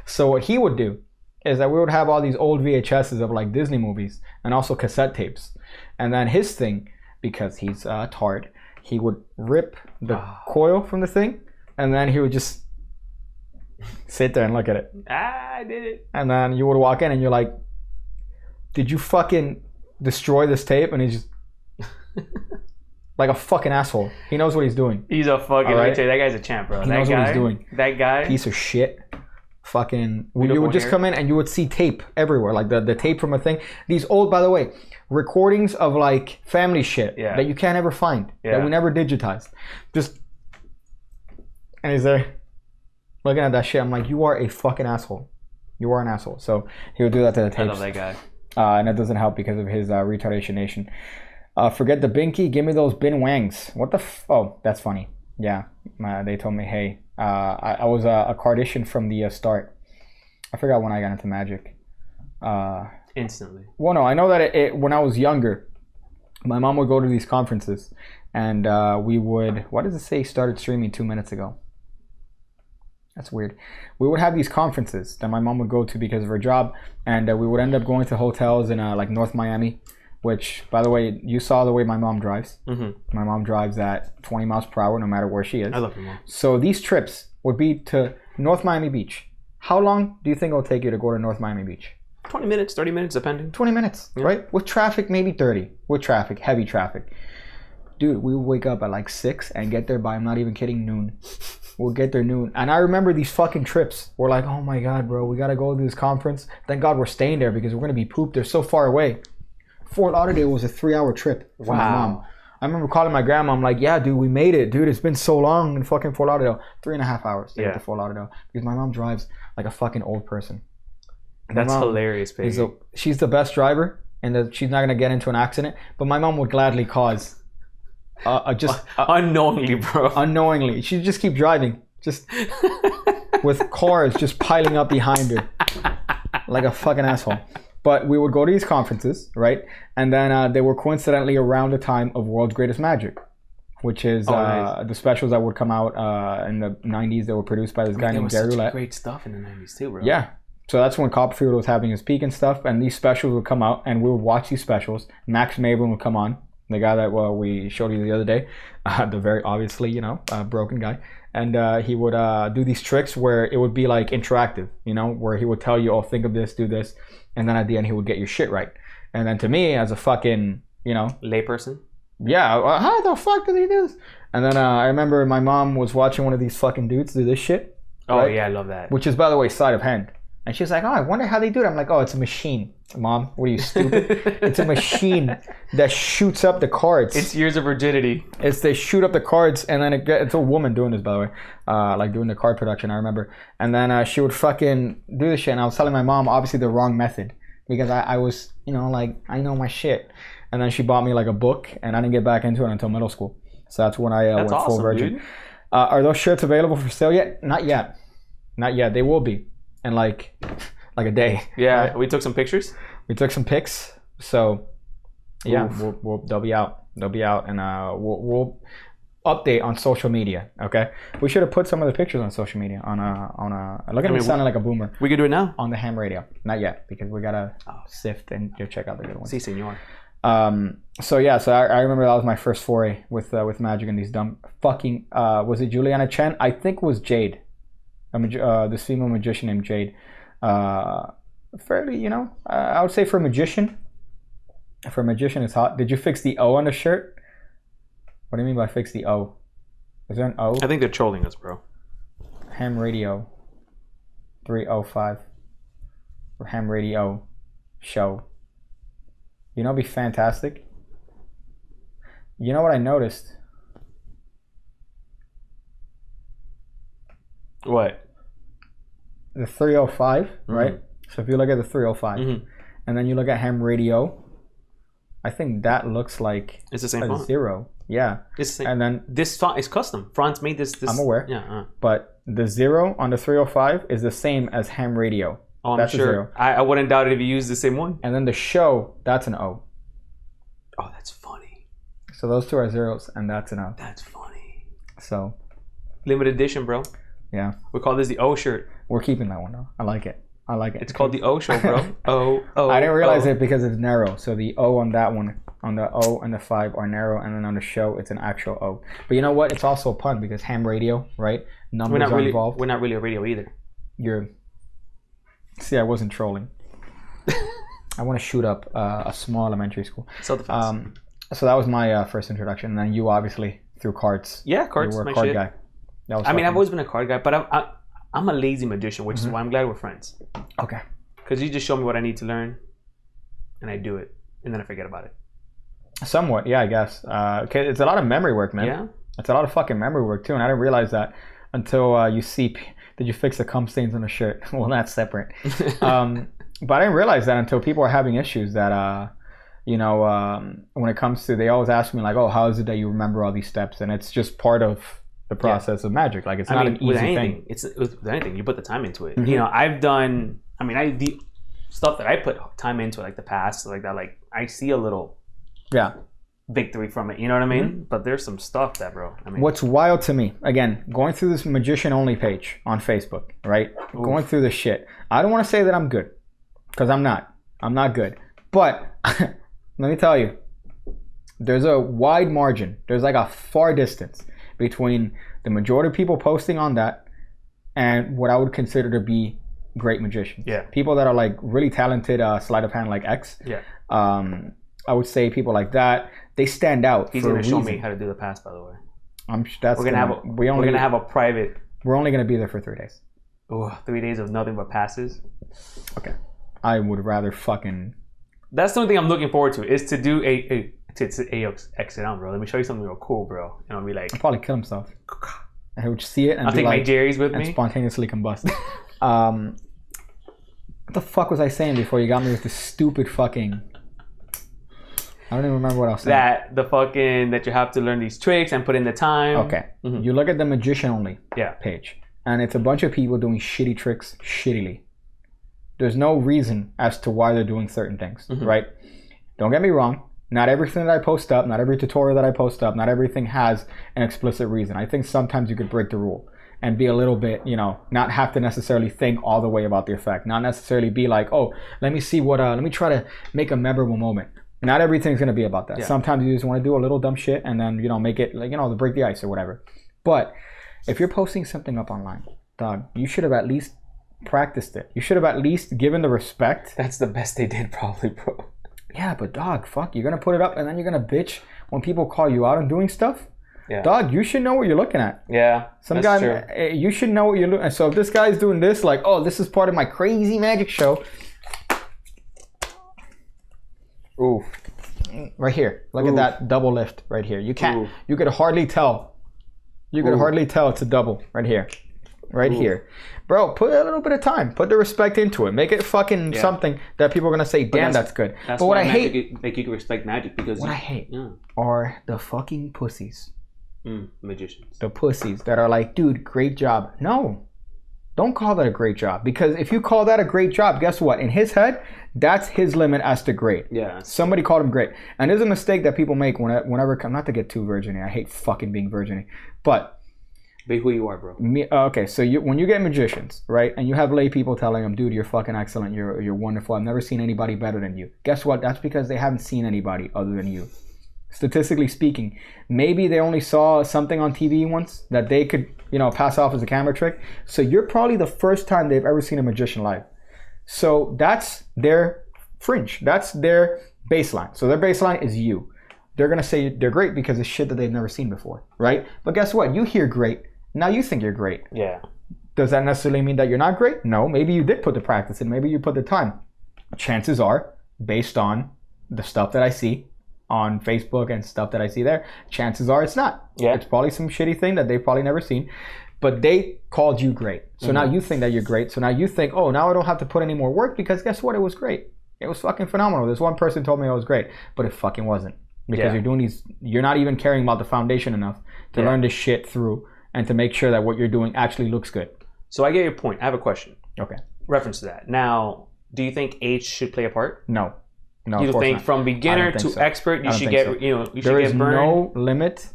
So what he would do is that we would have all these old VHSs of like Disney movies and also cassette tapes. And then his thing, because he's a tard, he would rip the coil from the thing and then he would just sit there and look at it. I did it. And then you would walk in and you're like, did you fucking destroy this tape? And he's just like a fucking asshole. He knows what he's doing. He's a fucking, let me tell you, that guy's a champ, bro. He knows what he's doing. That guy. Piece of shit. Fucking, you would just come in and you would see tape everywhere, like the tape from a thing. These old, by the way, recordings of like family shit that you can't ever find, that we never digitized. Just, and he's there looking at that shit. I'm like, you are a fucking asshole. You are an asshole. So he would do that to the tapes. I love that guy. And that doesn't help because of his retardation nation. Forget the binky. Give me those bin wangs. What the? Oh, that's funny. Yeah. They told me, hey, I was a cardician from the start. I forgot when I got into magic. Instantly. Well, no, I know that when I was younger, my mom would go to these conferences, and we would. What does it say? Started streaming 2 minutes ago. That's weird. We would have these conferences that my mom would go to because of her job, and we would end up going to hotels in like North Miami, which, by the way, you saw the way my mom drives. Mm-hmm. My mom drives at 20 miles per hour no matter where she is. I love your mom. So these trips would be to North Miami Beach. How long do you think it'll take you to go to North Miami Beach? 20 minutes, 30 minutes, depending. 20 minutes, yeah. Right? With traffic, maybe 30. With traffic, heavy traffic. Dude, we would wake up at like 6 and get there by, I'm not even kidding, noon. We'll get there noon. And I remember these fucking trips. We're like, oh my God, bro, we got to go to this conference. Thank God we're staying there because we're going to be pooped. They're so far away. Fort Lauderdale was a 3-hour trip for my mom. I remember calling my grandma. I'm like, yeah, dude, we made it. Dude, it's been so long in fucking Fort Lauderdale. 3.5 hours to get to Fort Lauderdale. Because my mom drives like a fucking old person. That's hilarious, baby. She's the best driver, and she's not going to get into an accident. But my mom would gladly cause... unknowingly, bro. Unknowingly. She'd just keep driving. Just with cars just piling up behind her. Like a fucking asshole. But we would go to these conferences, right? And then they were coincidentally around the time of World's Greatest Magic, which is nice. The specials that would come out in the 90s that were produced by this guy named Gary Roulette. Great stuff in the 90s too, bro. Yeah. So that's when Copperfield was having his peak and stuff. And these specials would come out and we would watch these specials. Max Maven would come on. The guy that we showed you the other day. The very obviously, broken guy. And he would do these tricks where it would be like interactive, where he would tell you, oh, think of this, do this. And then at the end, he would get your shit right. And then to me, as a fucking, layperson. Yeah, how the fuck did he do this? And then I remember my mom was watching one of these fucking dudes do this shit. Oh, right? Yeah, I love that. Which is, by the way, sleight of hand. And she was like, oh, I wonder how they do it. I'm like, oh, it's a machine. Mom, what are you, stupid? It's a machine that shoots up the cards. It's years of rigidity. They shoot up the cards, and then it's a woman doing this, by the way. Like doing the card production, I remember. And then she would fucking do this shit. And I was telling my mom, obviously, the wrong method. Because I was, like, I know my shit. And then she bought me, like, a book, and I didn't get back into it until middle school. So that's when I went full virgin. Are those shirts available for sale yet? Not yet. Not yet. They will be. In like a day. Yeah, right? We took some pictures. We took some pics. So yeah, they'll be out. They'll be out, and we'll update on social media. Okay, we should have put some of the pictures on social media on a. Look at me sounding like a boomer. We can do it now on the ham radio. Not yet because we gotta sift and check out the good ones. Si, senor. So I remember that was my first foray with magic and these dumb fucking. Was it Juliana Chen? I think it was Jade. This female magician named Jade. Fairly, I would say for a magician it's hot. Did you fix the O on the shirt? What do you mean by fix the O? Is there an O? I think they're trolling us, bro. Ham Radio 305 or Ham Radio show. It'd be fantastic. You know what I noticed? What? The 305, right? So if you look at the 305 and then you look at ham radio, I think that looks like it's the same font. 0. Yeah. It's the same. And then this font is custom. France made this. I'm aware. Yeah. But the 0 on the 305 is the same as ham radio. Oh, that's sure. A 0. I wouldn't doubt it if you use the same one. And then the show, that's an O. Oh, that's funny. So those two are zeros and that's an O. That's funny. So limited edition, bro. Yeah. We call this the O shirt. We're keeping that one though. I like it. It's called the O show, bro. O. I didn't realize it because it's narrow. So the O on that one, on the O and the 5 are narrow, and then on the show it's an actual O. But you know what? It's also a pun because ham radio, right? Numbers are involved. We're not really a radio either. See, I wasn't trolling. I want to shoot up a small elementary school. Self-defense. So that was my first introduction, and then you obviously through cards. Yeah, cards. You were a card guy. I've always been a card guy, but I'm a lazy magician, which is why I'm glad we're friends. Okay. Because you just show me what I need to learn, and I do it, and then I forget about it. Somewhat, yeah, I guess. Okay, it's a lot of memory work, man. Yeah. It's a lot of fucking memory work too, and I didn't realize that until you see. Did you fix the cum stains on the shirt? Well, that's separate. But I didn't realize that until people are having issues that, when it comes to, they always ask me like, oh, how is it that you remember all these steps? And it's just part of the process of magic. Like, it's not an easy thing. It's with anything. You put the time into it. You know, I've done. I mean, the stuff that I put time into, like the past, like that. Like, I see a little victory from it. You know what I mean? But there's some stuff that, bro. I mean, what's wild to me, again, going through this magician only page on Facebook, right? Oof. Going through this shit. I don't want to say that I'm good, because I'm not. I'm not good. But let me tell you, there's a wide margin. There's like a far distance between the majority of people posting on that and what I would consider to be great magicians. Yeah. People that are like really talented, sleight of hand like X. Yeah. I would say people like that, they stand out. He's going to show me how to do the pass, by the way. We're gonna have a private. We're only gonna be there for 3 days. Oh, 3 days of nothing but passes. Okay. I would rather fucking. That's the only thing I'm looking forward to, is to do exit out, bro. Let me show you something real cool, bro. And I'll be like, I'll probably kill himself. I would see it and I'll take like, my Jerry's with me and spontaneously combust. What the fuck was I saying before you got me with this stupid fucking? I don't even remember what I was saying. That you have to learn these tricks and put in the time. Okay. You look at the magician only page, and it's a bunch of people doing shitty tricks shittily. There's no reason as to why they're doing certain things, right? Don't get me wrong. Not everything that I post up, not every tutorial that I post up, not everything has an explicit reason. I think sometimes you could break the rule and be a little bit, not have to necessarily think all the way about the effect. Not necessarily be like, oh, let me try to make a memorable moment. Not everything's going to be about that. Yeah. Sometimes you just want to do a little dumb shit and then, make it like, to break the ice or whatever. But if you're posting something up online, dog, you should have at least practiced it. You should have at least given the respect. That's the best they did, probably, bro. Yeah, but dog, fuck, you're going to put it up and then you're going to bitch when people call you out on doing stuff? Yeah. Dog, you should know what you're looking at. Yeah, that's true. You should know what you're looking at. So if this guy's doing this, like, oh, this is part of my crazy magic show. Ooh. Right here. Look at that double lift right here. You can't, you could hardly tell. You could hardly tell it's a double right here. Right here. Bro, put a little bit of time. Put the respect into it. Make it fucking something that people are going to say, damn, that's good. That's but what I hate. Make you respect magic, because what I hate are the fucking pussies. Magicians. The pussies that are like, dude, great job. No. Don't call that a great job, because if you call that a great job, guess what? In his head, that's his limit as to great. Yeah. Somebody called him great. And there's a mistake that people make whenever, not to get too virgin-y. I hate fucking being virgin-y. But be who you are, bro. Okay, so when you get magicians, right, and you have lay people telling them, dude, you're fucking excellent, you're wonderful, I've never seen anybody better than you. Guess what? That's because they haven't seen anybody other than you. Statistically speaking, maybe they only saw something on TV once that they could, pass off as a camera trick. So you're probably the first time they've ever seen a magician live. So that's their fringe. That's their baseline. So their baseline is you. They're going to say they're great because it's shit that they've never seen before, right? But guess what? You hear great. Now you think you're great. Yeah. Does that necessarily mean that you're not great? No. Maybe you did put the practice in. Maybe you put the time. Chances are, based on the stuff that I see on Facebook and stuff that I see there, chances are it's not. Yeah. It's probably some shitty thing that they've probably never seen. But they called you great. So now you think that you're great. So now you think, oh, now I don't have to put any more work, because guess what? It was great. It was fucking phenomenal. This one person told me it was great, but it fucking wasn't. Because you're doing you're not even caring about the foundation enough to learn this shit through and to make sure that what you're doing actually looks good. So I get your point. I have a question. Okay. Reference to that. Now, do you think age should play a part? No. No. You think from beginner to expert, you should get, you should there get is burned? no limit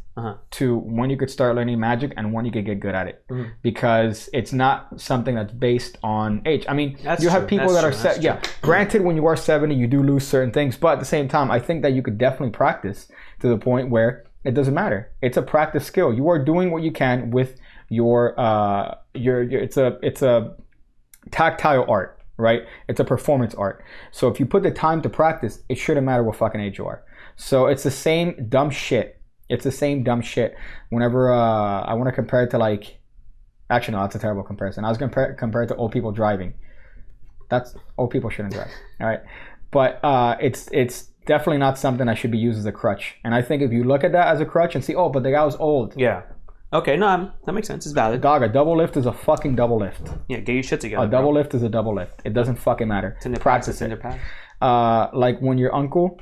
to when you could start learning magic and when you could get good at it, because it's not something that's based on age. I mean, you have people that are set. Yeah. Granted, when you are 70, you do lose certain things, but at the same time, I think that you could definitely practice to the point where it doesn't matter. It's a practice skill. You are doing what you can with your it's a tactile art. Right? It's a performance art. So if you put the time to practice, it shouldn't matter what fucking age you are. So it's the same dumb shit. It's the same dumb shit. Whenever I want to compare it to actually no, that's a terrible comparison. I was going to compare it to old people driving. Old people shouldn't drive. All right. But it's definitely not something that should be used as a crutch. And I think if you look at that as a crutch and see, oh, but the guy was old. Yeah. Okay, no, that makes sense. It's valid. Dog, a double lift is a fucking double lift. Yeah, get your shit together. A double lift is a double lift. It doesn't fucking matter. Practice it. Like when your uncle,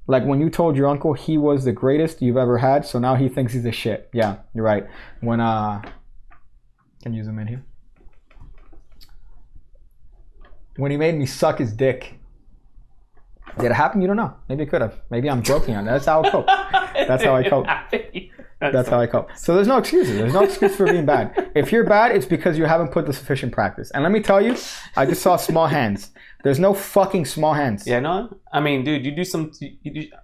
Like when you told your uncle he was the greatest you've ever had, so now he thinks he's a shit. Yeah, you're right. When can you zoom in here? When he made me suck his dick. Did it happen? You don't know. Maybe it could have. Maybe I'm joking on that. That's how I cope. That's how I cope. That's how I cope. So there's no excuses. There's no excuse for being bad. If you're bad, it's because you haven't put the sufficient practice. And let me tell you, I just saw small hands. There's no fucking small hands. Yeah, no. I mean, dude, you do some.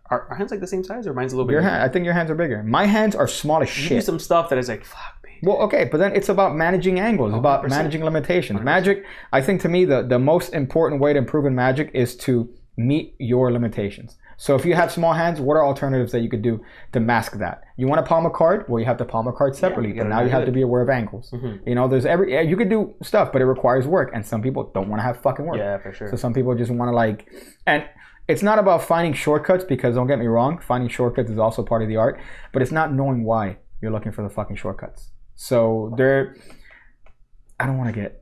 Are our hands like the same size, or mine's a little bigger? I think your hands are bigger. My hands are small as shit. You do some stuff that is like, fuck me. Well, okay, but then it's about managing angles, 100%. About managing limitations. 100%. Magic, I think to me, the most important way to improve in magic is to meet your limitations. So if you have small hands, what are alternatives that you could do to mask that? You want to palm a card? Well, you have to palm a card separately, but now you have to be aware of angles. Mm-hmm. You know, you could do stuff, but it requires work, and some people don't want to have fucking work. Yeah, for sure. So some people just want to and it's not about finding shortcuts, because don't get me wrong, finding shortcuts is also part of the art, but it's not knowing why you're looking for the fucking shortcuts. So I don't want to get.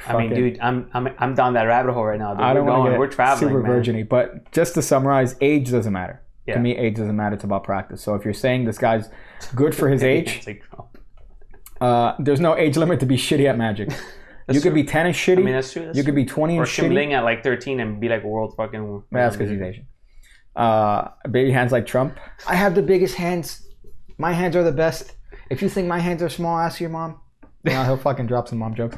I mean, dude, I'm down that rabbit hole right now. Dude. I don't want to get we're traveling, super man. virgin-y, but just to summarize, age doesn't matter. Yeah. To me, age doesn't matter. It's about practice. So if you're saying this guy's good for his age, there's no age limit to be shitty at magic. You could be 10 and shitty. I mean, that's true. You could be 20 and shitty. Or Shimling at like 13 and be like a world fucking... That's because he's Asian. Baby hands like Trump. I have the biggest hands. My hands are the best. If you think my hands are small, ask your mom. He'll fucking drop some mom jokes.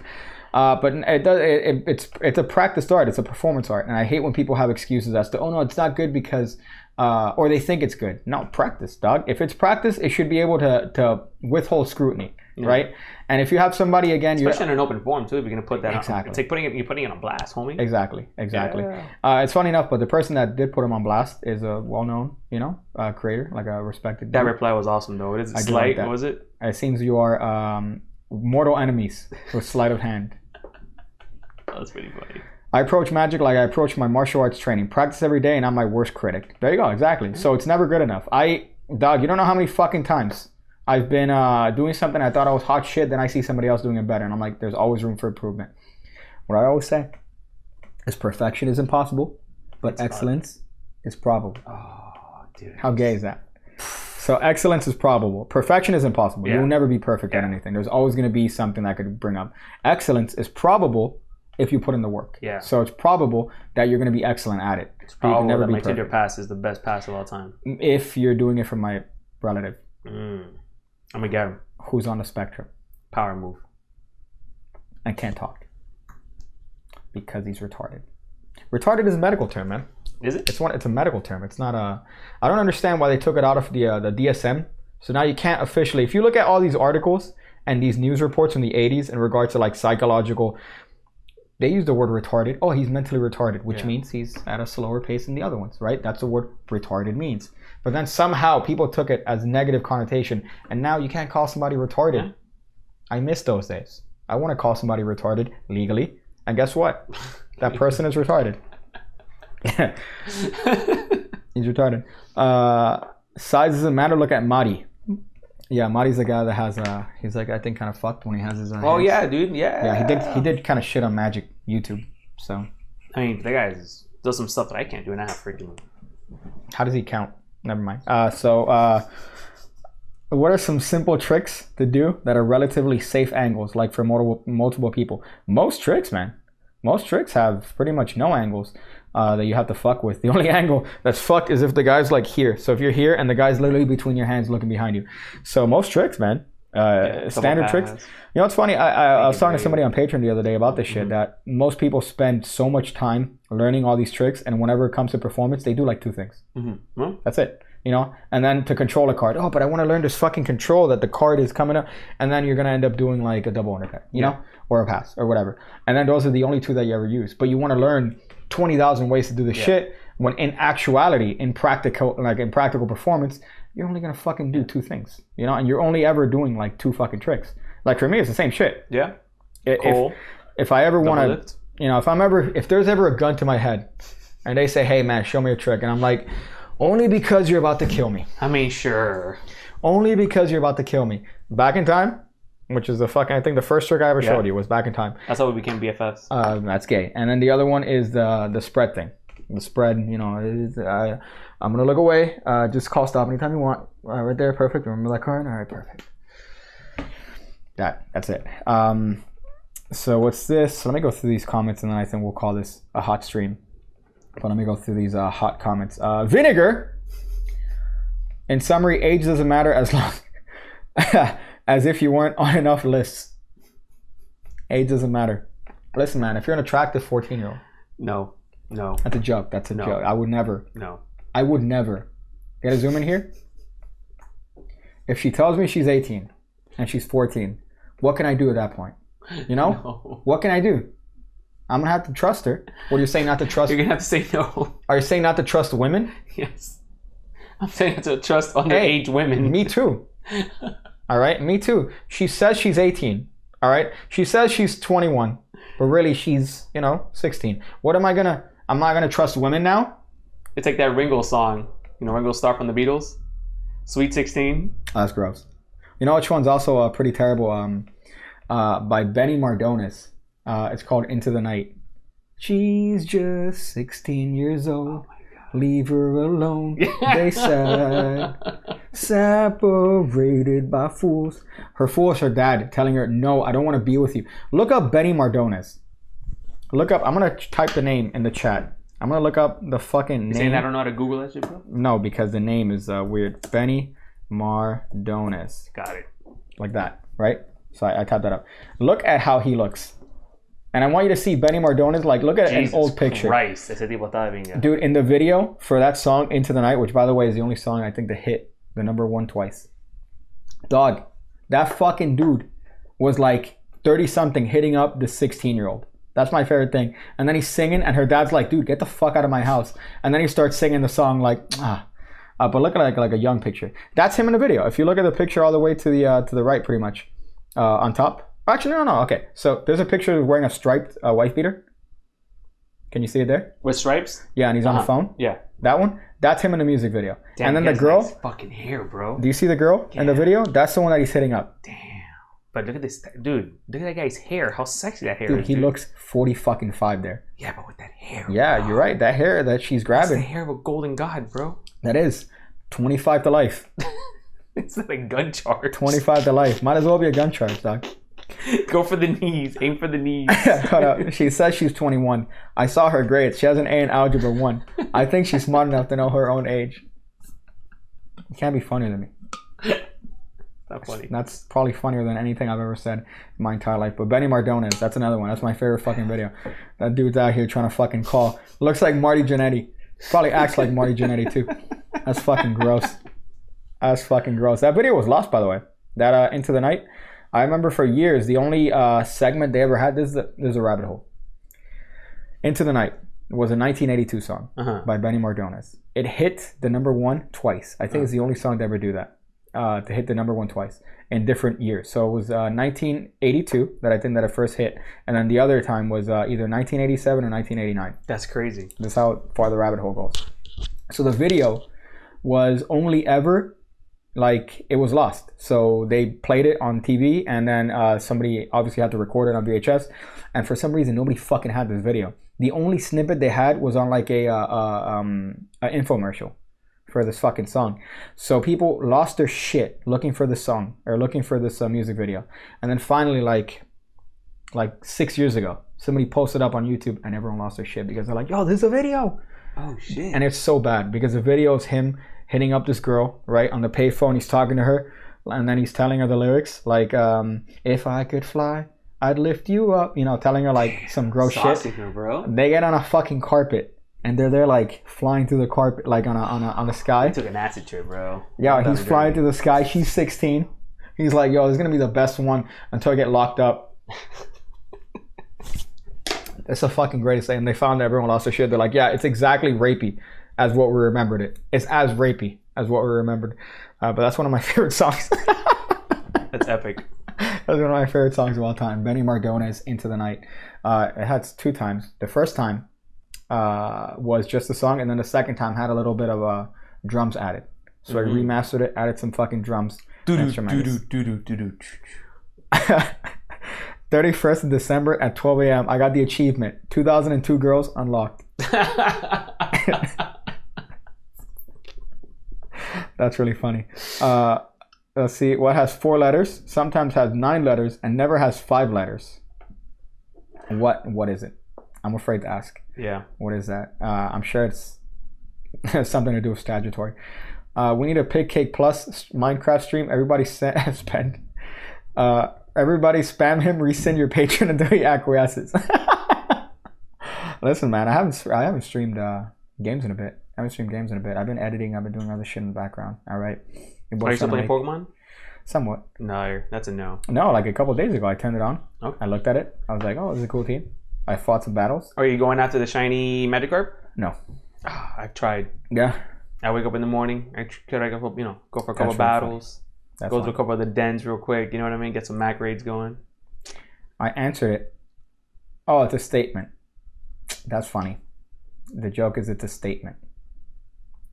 But it's a practiced art. It's a performance art, and I hate when people have excuses as to, oh no, it's not good because, or they think it's good. No, practice, dog. If it's practice, it should be able to withhold scrutiny, right? And if you have somebody again, especially in an open forum too, if you're gonna put that exactly. On, it's like you're putting it on blast, homie. Exactly. Yeah. It's funny enough, but the person that did put him on blast is a well-known, creator, like a respected. That reply was awesome though. What is it? Slight? What was it? It seems you are mortal enemies with sleight of hand. That's pretty funny. I approach magic like I approach my martial arts training. Practice every day and I'm my worst critic. There you go, exactly. So it's never good enough. Dog, you don't know how many fucking times I've been doing something I thought I was hot shit, then I see somebody else doing it better. And I'm like, there's always room for improvement. What I always say is perfection is impossible, but excellence is probable. Oh, dude. How gay is that? So excellence is probable. Perfection is impossible. Yeah. You will never be perfect at anything. There's always going to be something that could bring up. Excellence is probable if you put in the work. Yeah. So it's probable that you're going to be excellent at it. It's probable that my Tinder pass is the best pass of all time. If you're doing it for my relative. I'm going to get him. Who's on the spectrum. Power move. And can't talk. Because he's retarded. Retarded is a medical term, man. Is it? It's a medical term. It's not a... I don't understand why they took it out of the DSM. So now you can't officially... If you look at all these articles and these news reports from the 80s in regards to like psychological... They use the word retarded. Oh, he's mentally retarded, which means he's at a slower pace than the other ones, right? That's what word retarded means. But then somehow people took it as negative connotation, and now you can't call somebody retarded. Yeah. I miss those days. I want to call somebody retarded legally, and guess what? That person is retarded. He's retarded. Size doesn't matter. Look at Mari. Yeah, Mari's the guy that has he's like, I think kind of fucked when he has his oh hands. Yeah, dude, yeah, he did kind of shit on Magic YouTube. So I mean, the guy does some stuff that I can't do, and I have freaking... How does he count? Never mind. What are some simple tricks to do that are relatively safe angles, like for multiple people? Most tricks have pretty much no angles that you have to fuck with. The only angle that's fucked is if the guy's like here. So if you're here and the guy's literally between your hands looking behind you. So most tricks, man. Standard tricks. You know what's funny? I was talking to somebody on Patreon the other day about this shit, that most people spend so much time learning all these tricks, and whenever it comes to performance, they do like two things. That's it. And then to control a card, oh, but I want to learn this fucking control that the card is coming up, and then you're going to end up doing like a double undercut, you know, or a pass or whatever. And then those are the only two that you ever use. But you want to learn 20,000 ways to do this shit, when in actuality, in practical performance, you're only going to fucking do two things, and you're only ever doing like two fucking tricks. Like for me, it's the same shit. Yeah. If I ever want to, if there's ever a gun to my head and they say, hey man, show me a trick. And I'm like, only because you're about to kill me. I mean, sure. Only because you're about to kill me. Back in time, which is I think the first trick I ever showed you was back in time. That's how we became BFFs. That's gay. And then the other one is the spread thing. The spread, I'm gonna look away. Just call stop anytime you want. Right there, perfect. Remember that card? All right, perfect. That's it. So what's this? Let me go through these comments, and then I think we'll call this a hot stream. But let me go through these hot comments. Vinegar. In summary, age doesn't matter as long as if you weren't on enough lists. Age doesn't matter. Listen, man, if you're an attractive 14-year-old. No. That's a joke. That's a joke. I would never. No. I would never. Get a zoom in here? If she tells me she's 18 and she's 14, what can I do at that point? You know? No. What can I do? I'm going to have to trust her. What are you saying not to trust? You're going to have to say no. Are you saying not to trust women? Yes. I'm saying not to trust underage women. Me too. All right? Me too. She says she's 18. All right? She says she's 21. But really, she's, 16. What am I going to... I'm not going to trust women now? It's like that Ringo song. Ringo Starr from the Beatles? Sweet 16. Oh, that's gross. You know which one's also pretty terrible? By Benny Mardones. It's called Into the Night. She's just 16 years old. Leave her alone. They said. Separated by fools. Her foolish her dad telling her, no, I don't want to be with you. Look up Benny Mardones. Look up. I'm going to type the name in the chat. I'm going to look up the fucking name. You saying I don't know how to Google that shit, bro? No, because the name is weird. Benny Mardones. Got it. Like that, right? So I typed that up. Look at how he looks. And I want you to see Benny Mardones. Like, look at an old picture. Christ. Ese tipo estaba bien. Dude, in the video for that song, Into the Night, which, by the way, is the only song I think that hit the #1 twice. Dog, that fucking dude was like 30-something hitting up the 16-year-old. That's my favorite thing. And then he's singing, and her dad's like, dude, get the fuck out of my house. And then he starts singing the song like, but look at like a young picture. That's him in the video. If you look at the picture all the way to the right, pretty much, on top. Actually, no. Okay, so there's a picture of wearing a striped wife beater. Can you see it there? With stripes? Yeah, and he's on the phone. Yeah. That one? That's him in the music video. Damn, and then the girl. Nice fucking hair, bro. Do you see the girl in the video? That's the one that he's hitting up. Damn. But look at this, dude. Look at that guy's hair. How sexy that hair dude, is. He looks 40-5 there. Yeah, but with that hair. Yeah, bro. You're right. That hair that she's grabbing. That's the hair of a golden god, bro. That is 25 to life. It's like a gun charge. 25 to life. Might as well be a gun charge, dog. Go for the knees. Aim for the knees. She says she's 21. I saw her grades. She has an A in Algebra 1. I think she's smart enough to know her own age. You can't be funnier than me. Not funny. That's probably funnier than anything I've ever said in my entire life. But Benny Mardones, that's another one. That's my favorite fucking video. That dude's out here trying to fucking call. Looks like Marty Jannetty. Probably acts like Marty Jannetty too. That's fucking gross. That's fucking gross. That video was lost, by the way. That Into the Night. I remember for years, the only segment they ever had, there's a rabbit hole. Into the Night was a 1982 song by Benny Mardones. It hit the #1 twice. I think it's the only song to ever do that. To hit the #1 twice in different years. So it was 1982 that I think that it first hit. And then the other time was either 1987 or 1989. That's crazy. That's how far the rabbit hole goes. So the video was only ever... like, it was lost. So they played it on TV, and then somebody obviously had to record it on VHS. And for some reason, nobody fucking had this video. The only snippet they had was on like a infomercial for this fucking song. So people lost their shit looking for this song, or looking for this music video. And then finally, like 6 years ago, somebody posted up on YouTube, and everyone lost their shit because they're like, yo, there's a video. Oh, shit. And it's so bad because the video is him hitting up this girl, right, on the payphone. He's talking to her, and then he's telling her the lyrics, like, if I could fly, I'd lift you up, telling her, like, some gross shit. Her, bro. They get on a fucking carpet, and they're there, like, flying through the carpet, like, on the sky. He took an acid trip, bro. Yeah, he's flying through the sky. She's 16. He's like, yo, this is going to be the best one until I get locked up. It's the fucking greatest thing. And they found that everyone lost their shit. They're like, yeah, it's exactly rapey as what we remembered it. It's as rapey as what we remembered. But that's one of my favorite songs. That's epic. That's one of my favorite songs of all time. Benny Mardones, Into the Night. It had 2 times. The first time was just the song, and then the second time had a little bit of drums added. So I remastered it, added some fucking drums. 31st of December at 12 a.m. I got the achievement. 2002 girls unlocked. That's really funny. Let's see. What has 4 letters, sometimes has 9 letters, and never has 5 letters? What is it? I'm afraid to ask. Yeah. What is that? I'm sure it's something to do with statutory. We need a Pig Cake Plus Minecraft stream. Everybody spend. Everybody spam him. Resend your Patreon until he acquiesces. Listen, man, I haven't streamed games in a bit. I've been editing. I've been doing other shit in the background. All right. Are you still playing Pokemon? Somewhat. No, that's a no. No, like a couple of days ago, I turned it on. Okay. I looked at it. I was like, oh, this is a cool team. I fought some battles. Are you going after the shiny Magikarp? No. I've tried. Yeah. I wake up in the morning. I try to go for a couple of battles. Go through a couple of the dens real quick. You know what I mean? Get some Mac raids going. I answered it. Oh, it's a statement. That's funny. The joke is it's a statement.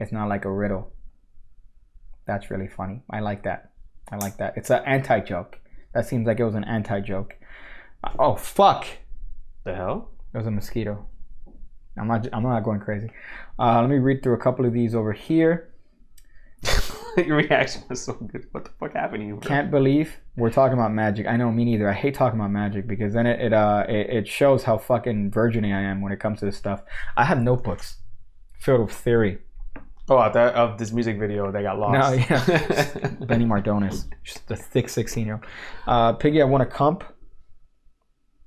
It's not like a riddle. That's really funny. I like that. It's an anti-joke. That seems like it was an anti-joke. Oh, fuck. The hell? It was a mosquito. I'm not going crazy. Let me read through a couple of these over here. Your reaction was so good. What the fuck happened to you, bro? Can't believe we're talking about magic. I know, me neither. I hate talking about magic because then it shows how fucking virgin I am when it comes to this stuff. I have notebooks filled with theory. Oh, of this music video that got lost. No, yeah. Benny Mardones, just a thick 16-year-old. Piggy, I won a comp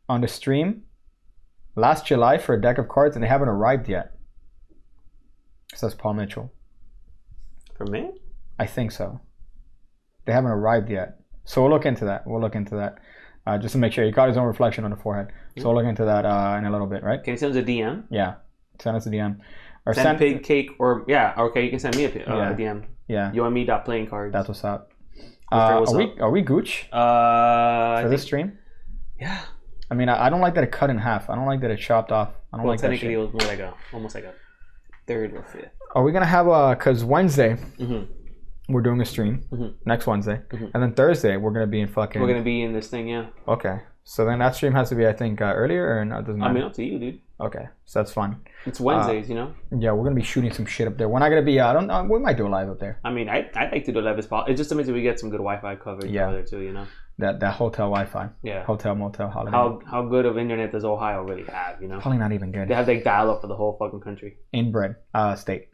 on the stream last July for a deck of cards, and they haven't arrived yet. Says Paul Mitchell. For me? I think so. They haven't arrived yet. So we'll look into that. Just to make sure. He got his own reflection on the forehead. So we'll look into that in a little bit, right? Can you send us a DM? Yeah. Send us a DM. Or send Pig Cake or... Yeah, okay. You can send me a DM. Yeah. You and me playing cards. That's what's up. Are we gooch for this stream? Yeah. I mean, I don't like that it cut in half. I don't like that it chopped off. I don't like that shit. Technically, it was more like almost like a third or fifth. Are we going to have because Wednesday... Mm-hmm. We're doing a stream next Wednesday. And then Thursday, we're going to be in fucking... We're going to be in this thing, yeah. Okay. So then that stream has to be, I think, earlier or no? It doesn't matter. I mean, up to you, dude. Okay. So that's fun. It's Wednesdays, you know? Yeah, we're going to be shooting some shit up there. We're not going to be... I don't know. We might do a live up there. I mean, I'd like to do a live as possible. It just means that we get some good Wi-Fi coverage over there too, you know? That hotel Wi-Fi. Yeah. Hotel, motel, holiday. How good of internet does Ohio really have, you know? Probably not even good. They have like dial-up for the whole fucking country. Inbred state.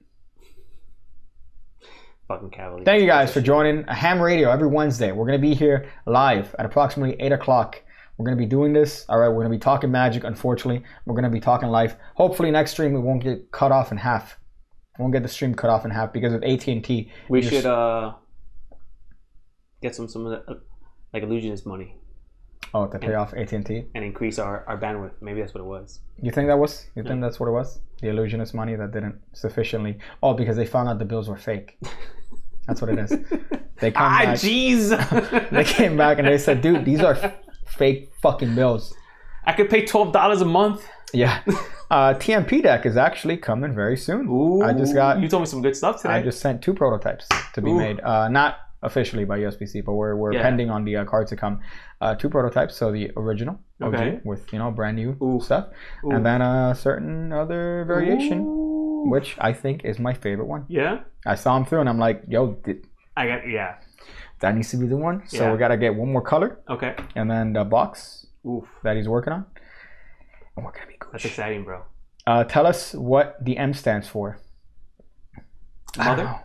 Fucking Cavaliers. Thank you guys for joining Ham Radio every Wednesday. We're going to be here live at approximately 8 o'clock. We're going to be doing this. All right, we're going to be talking magic, unfortunately. We're going to be talking live. Hopefully next stream we won't get cut off in half. We won't get the stream cut off in half because of AT&T. We should get some of the like illusionist money. Oh, to pay off AT&T? And increase our bandwidth. Maybe that's what it was. You think that was? You think that's what it was? The illusionist money that didn't sufficiently... Oh, because they found out the bills were fake. That's what it is. They come back. Jeez. They came back and they said, dude, these are fake fucking bills. I could pay $12 a month. Yeah. TMP deck is actually coming very soon. Ooh, you told me some good stuff today. I just sent 2 prototypes to be made. Not officially by USPC, but we're pending on the cards to come. 2 prototypes, so the original OG with brand new stuff, and then a certain other variation, which I think is my favorite one. Yeah, I saw him through, and I'm like, yo, that needs to be the one. So we gotta get one more color. Okay, and then the box that he's working on, and we're gonna be good. That's exciting, bro. Tell us what the M stands for. Mother?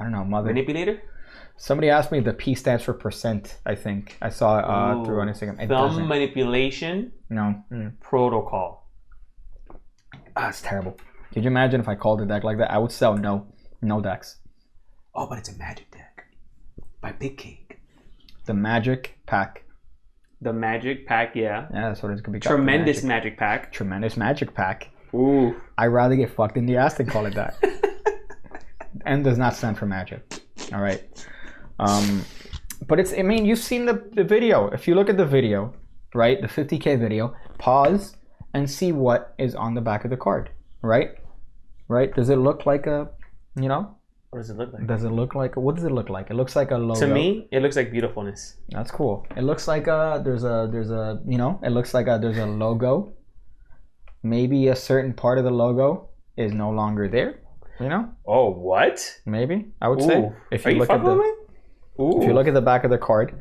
I don't know. Mother. Manipulator? Somebody asked me if the P stands for percent, I think. I saw it through on Instagram. Thumb manipulation? No. Protocol. It's terrible. Could you imagine if I called a deck like that? I would sell no decks. Oh, but it's a magic deck. By Big Cake. The Magic Pack. The Magic Pack, yeah. Yeah, that's what it's going to be called. Tremendous Magic Pack. Tremendous Magic Pack. Ooh. I'd rather get fucked in the ass than call it that. M does not stand for magic. All right. But it's, I mean, you've seen the video. If you look at the video, right, the 50K video, pause and see what is on the back of the card, right? Right? Does it look like a, you know? What does it look like? Does it look like, what does it look like? It looks like a logo. To me, it looks like beautifulness. That's cool. It looks like there's a, you know, it looks like there's a logo. Maybe a certain part of the logo is no longer there. You know? Oh, what? Maybe I would say if you Are look you at the if you look at the back of the card,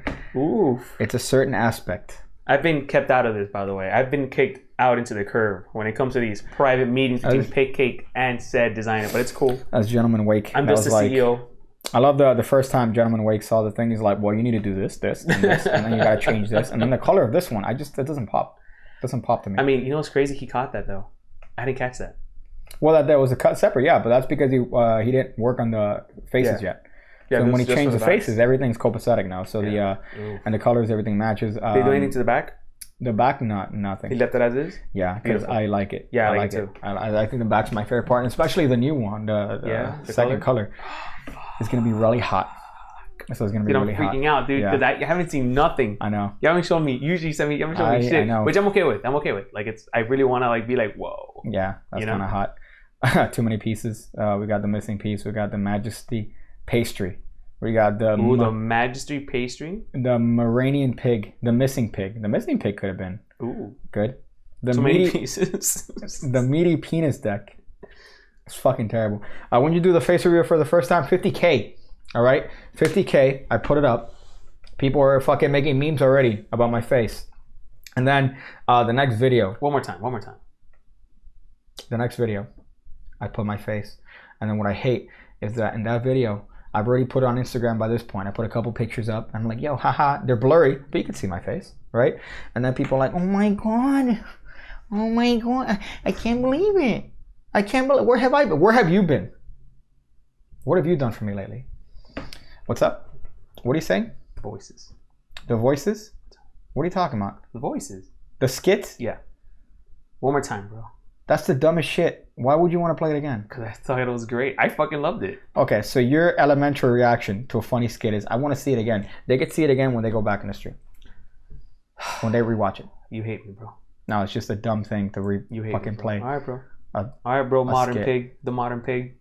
it's a certain aspect. I've been kept out of this, by the way. I've been kicked out into the curb when it comes to these private meetings between Pick Cake and said designer, but it's cool. As Gentleman Wake, I'm just the CEO. I love the first time Gentleman Wake saw the thing. He's like, well, you need to do this, and this, and then you gotta change this, and then the color of this one, it doesn't pop. It doesn't pop to me. I mean, you know what's crazy? He caught that though. I didn't catch that. Well, that was a cut separate, yeah, but that's because he didn't work on the faces yet. Yeah, so when he changed the faces, everything's copacetic now. So and the colors, everything matches. Did he do anything to the back? The back, nothing. He left it as is? Yeah, because I like it. Yeah, I like it too. I think the back's my favorite part, and especially the new one, the second color. It's going to be really hot. So it's going to be really hot. I'm freaking out, dude, because I haven't seen nothing. I know. You haven't shown me, usually you haven't shown me shit, which I'm okay with. Like, I really want to like be like, whoa. Yeah, that's kind of hot. Too many pieces. We got the missing piece. We got the Majesty pastry. We got the Majesty pastry. The Moranian pig. The missing pig. The missing pig could have been good. The so many pieces. The meaty penis deck. It's fucking terrible. When you do the face reveal for the first time, 50K. All right, 50K. I put it up. People are fucking making memes already about my face. And then the next video. One more time. The next video, I put my face. And then what I hate is that in that video, I've already put it on Instagram by this point. I put a couple pictures up. I'm like, yo, haha, they're blurry, but you can see my face, right? And then people are like, oh my God, I can't believe it. Where have I been? Where have you been? What have you done for me lately? What's up? What are you saying? The voices. The voices? What are you talking about? The voices. The skits? Yeah. One more time, bro. That's the dumbest shit. Why would you want to play it again? Because I thought it was great. I fucking loved it. Okay, so your elementary reaction to a funny skit is, I want to see it again. They could see it again when they go back in the stream. When they rewatch it. You hate me, bro. No, it's just a dumb thing to fucking play. All right, bro. All right, bro. Modern skit. Pig. The modern pig.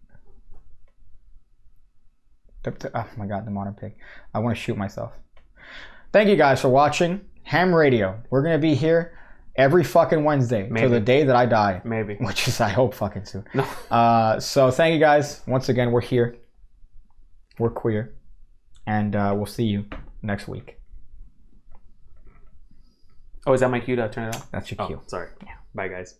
Oh my God, the modern pig. I want to shoot myself. Thank you guys for watching Ham Radio. We're going to be here every fucking Wednesday till the day that I die. Maybe. Which is, I hope, fucking soon. No. So thank you guys. Once again, we're here. We're queer. And we'll see you next week. Oh, is that my cue to turn it off? That's your cue. Sorry. Yeah. Bye, guys.